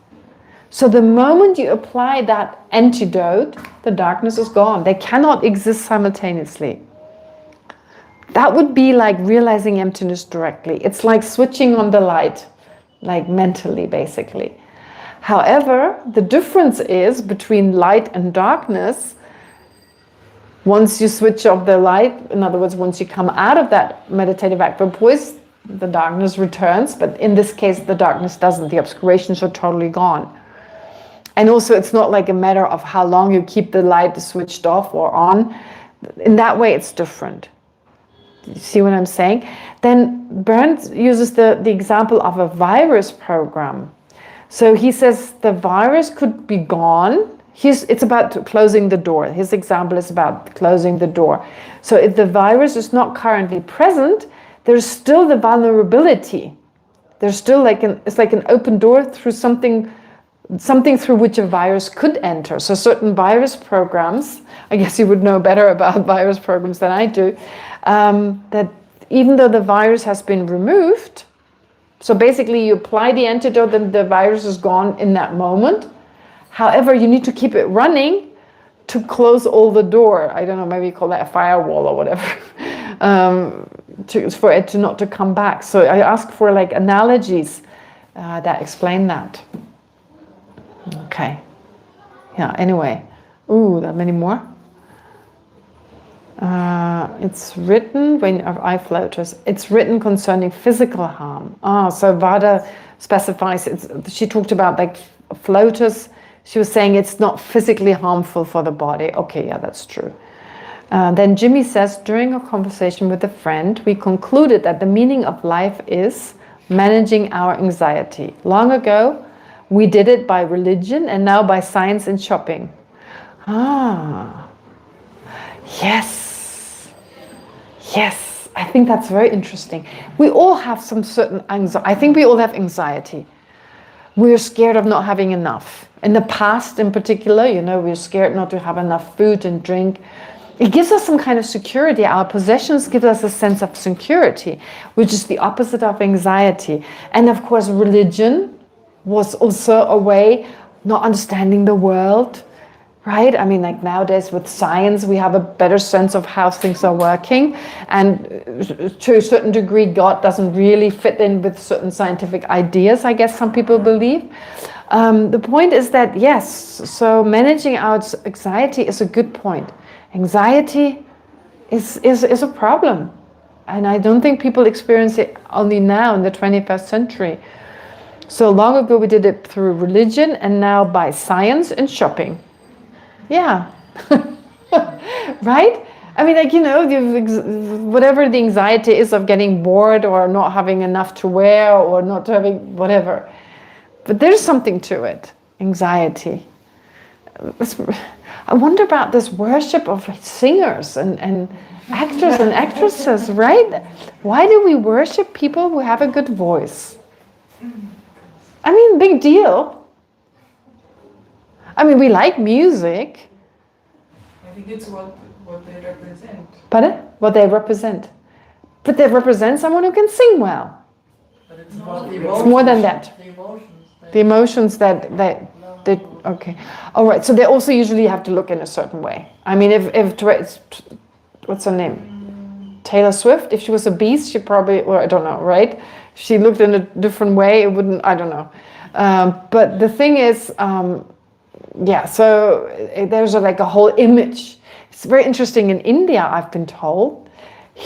So the moment you apply that antidote, the darkness is gone. They cannot exist simultaneously. That would be like realizing emptiness directly. It's like switching on the light, like mentally, basically. However, the difference is between light and darkness Once you switch off the light, in other words, once you come out of that meditative equipoise, the darkness returns, but in this case, the darkness doesn't. The obscurations are totally gone. And also, it's not like a matter of how long you keep the light switched off or on. In that way, it's different. You see what I'm saying? Then Burns uses the example of a virus program. So he says the virus could be gone. It's about closing the door. His example is about closing the door. So if the virus is not currently present, there's still the vulnerability. There's still it's like an open door through something through which a virus could enter. So certain virus programs, I guess you would know better about virus programs than I do, that even though the virus has been removed, so basically you apply the antidote and the virus is gone in that moment. However, you need to keep it running to close all the door. I don't know, maybe you call that a firewall or whatever, for it not to come back. So I ask for like analogies that explain that. Okay. Yeah, anyway. Ooh, that many more. It's written when eye floaters. It's written concerning physical harm. So Vada specifies. She talked about like floaters. She was saying it's not physically harmful for the body. Okay, yeah, that's true. Then Jimmy says, during a conversation with a friend, we concluded that the meaning of life is managing our anxiety. Long ago, we did it by religion and now by science and shopping. Yes. Yes, I think that's very interesting. We all have some certain anxiety. I think we all have anxiety. We're scared of not having enough. In the past, in particular, we're scared not to have enough food and drink. It gives us some kind of security. Our possessions give us a sense of security, which is the opposite of anxiety. And of course, religion was also a way not understanding the world, right? I mean, like nowadays with science, we have a better sense of how things are working. And to a certain degree, God doesn't really fit in with certain scientific ideas, I guess some people believe. The point is that, yes, so managing our anxiety is a good point. Anxiety is a problem. And I don't think people experience it only now in the 21st century. So long ago we did it through religion and now by science and shopping. Yeah. Right? I mean, like, whatever the anxiety is of getting bored or not having enough to wear or not having whatever. But there's something to it, anxiety. I wonder about this worship of singers and actors and actresses, right? Why do we worship people who have a good voice? I mean, big deal. I mean, we like music. I think it's what they represent. Pardon? What they represent. But they represent someone who can sing well. But it's It's more than that. The emotions that okay. All right. So they also usually have to look in a certain way. I mean, if what's her name? Taylor Swift. If she was a beast, she probably, or I don't know, right? If she looked in a different way, it wouldn't. I don't know. But the thing is, yeah. So there's like a whole image. It's very interesting in India. I've been told.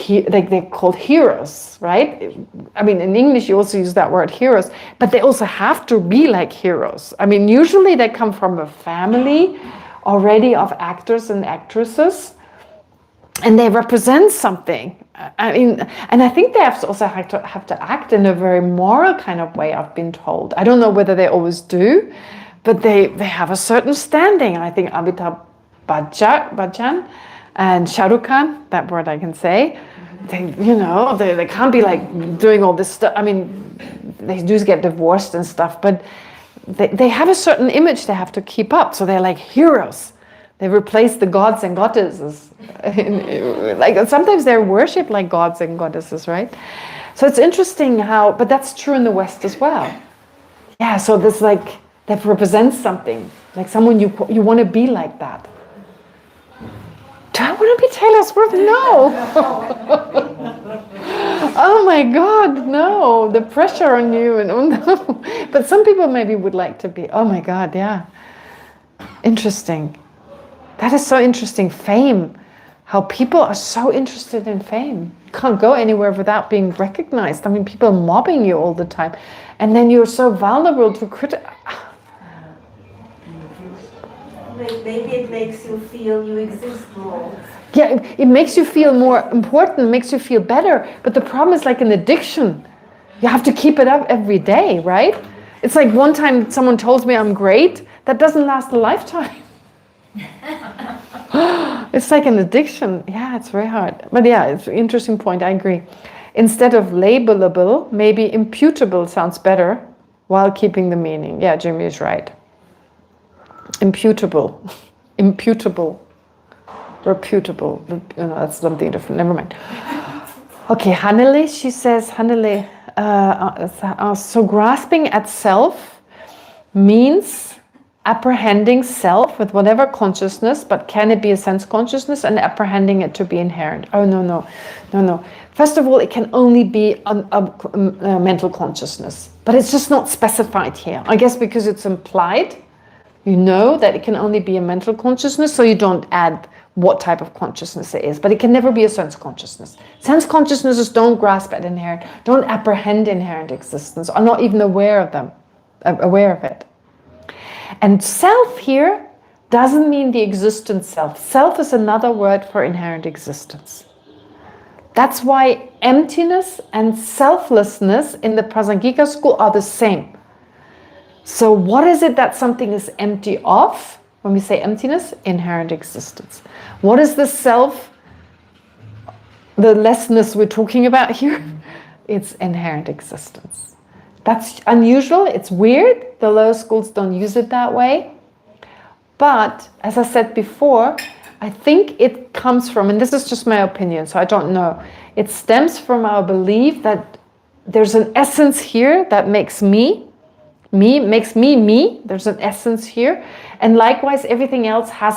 They're called heroes, right? I mean, in English you also use that word heroes, but they also have to be like heroes. I mean, usually they come from a family already of actors and actresses, and they represent something. I mean, and I think they also have to act in a very moral kind of way, I've been told. I don't know whether they always do, but they have a certain standing. And I think Amitabh Bachchan and Shah Rukh Khan, that word I can say, they can't be like doing all this stuff. I mean, they do get divorced and stuff, but they have a certain image they have to keep up. So they're like heroes. They replace the gods and goddesses. Like sometimes they're worshipped like gods and goddesses, right? So it's interesting but that's true in the West as well. Yeah, so this like, that represents something, like someone you want to be like that. Do I want to be Taylor Swift? No. Oh my God, no. The pressure on you and oh no. But some people maybe would like to be. Oh my God, yeah. Interesting. That is so interesting. Fame. how people are so interested in fame. You can't go anywhere without being recognized. I mean, people are mobbing you all the time. And then you're so vulnerable to Maybe it makes you feel you exist more. Yeah, it makes you feel more important, makes you feel better. But the problem is like an addiction. You have to keep it up every day, right? It's like one time someone told me I'm great. That doesn't last a lifetime. It's like an addiction. Yeah, it's very hard. But yeah, it's an interesting point. I agree. Instead of labelable, maybe imputable sounds better while keeping the meaning. Yeah, Jimmy is right. Imputable. Imputable. Reputable. That's something different. Never mind. Okay, Hannele, she says, so grasping at self means apprehending self with whatever consciousness, but can it be a sense consciousness and apprehending it to be inherent? Oh, no. First of all, it can only be a mental consciousness, but it's just not specified here. I guess because it's implied, you know that it can only be a mental consciousness, so you don't add what type of consciousness it is, but it can never be a sense consciousness. Sense consciousnesses don't grasp at inherent, don't apprehend inherent existence, are not even aware of it. And self here doesn't mean the existent self. Self is another word for inherent existence. That's why emptiness and selflessness in the Prasangika school are the same. So what is it that something is empty of? When we say emptiness, inherent existence. What is the self, the lessness we're talking about here? It's inherent existence. That's unusual, it's weird. The lower schools don't use it that way. But as I said before, I think it comes from, and this is just my opinion, so I don't know, it stems from our belief that there's an essence here that makes makes me. There's an essence here. And likewise, everything else has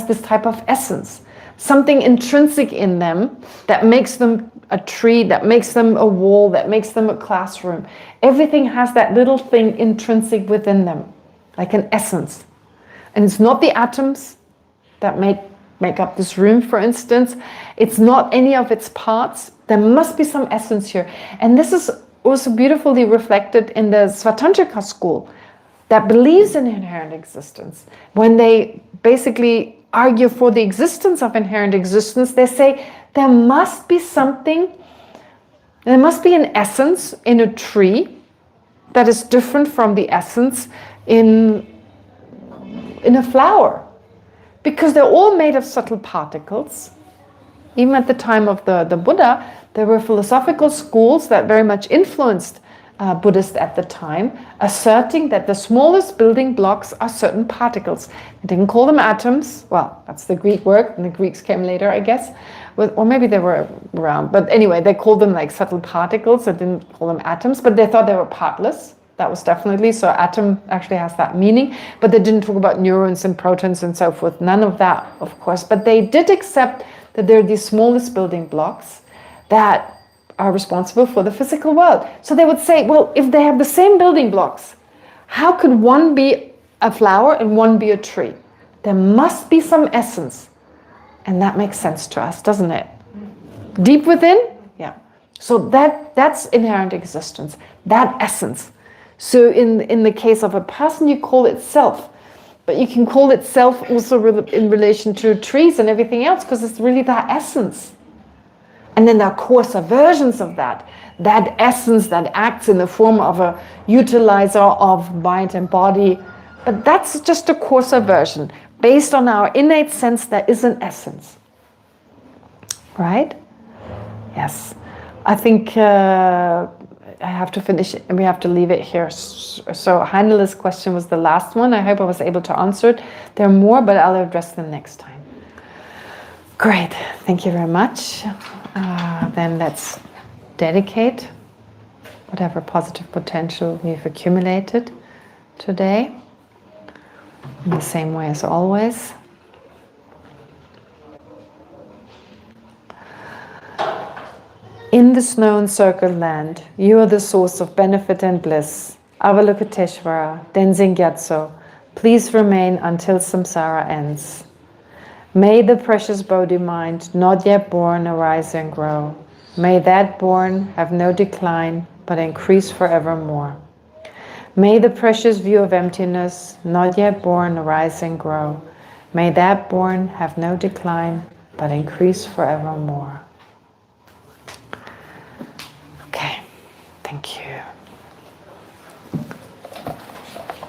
this type of essence. Something intrinsic in them that makes them a tree, that makes them a wall, that makes them a classroom. Everything has that little thing intrinsic within them, like an essence. And it's not the atoms that make up this room, for instance. It's not any of its parts. There must be some essence here. And this is also beautifully reflected in the Svatantrika school that believes in inherent existence. When they basically argue for the existence of inherent existence, they say there must be something, there must be an essence in a tree that is different from the essence in a flower. Because they're all made of subtle particles. Even at the time of the Buddha, there were philosophical schools that very much influenced Buddhists at the time, asserting that the smallest building blocks are certain particles. They didn't call them atoms. Well, that's the Greek word, and the Greeks came later, I guess. Or maybe they were around. But anyway, they called them like subtle particles. They didn't call them atoms, but they thought they were partless. That was definitely, so atom actually has that meaning. But they didn't talk about neurons and protons and so forth. None of that, of course. But they did accept that they're these smallest building blocks that are responsible for the physical world. So they would say, well, if they have the same building blocks, how could one be a flower and one be a tree? There must be some essence. And that makes sense to us, doesn't it? Deep within? Yeah. So that's inherent existence, that essence. So in the case of a person, you call it self. But you can call it self also in relation to trees and everything else, because it's really that essence. And then there are coarser versions of that essence that acts in the form of a utilizer of mind and body. But that's just a coarser version. Based on our innate sense, there is an essence. Right? Yes. I think I have to finish it, and we have to leave it here. So Heinele's question was the last one. I hope I was able to answer it. There are more, but I'll address them next time. Great. Thank you very much. Then let's dedicate whatever positive potential we've accumulated today in the same way as always. In the snow-encircled land, you are the source of benefit and bliss. Avalokiteshvara, Denzin Gyatso, please remain until samsara ends. May the precious Bodhi mind, not yet born, arise and grow. May that born have no decline, but increase forevermore. May the precious view of emptiness, not yet born, arise and grow. May that born have no decline, but increase forevermore. Okay, thank you.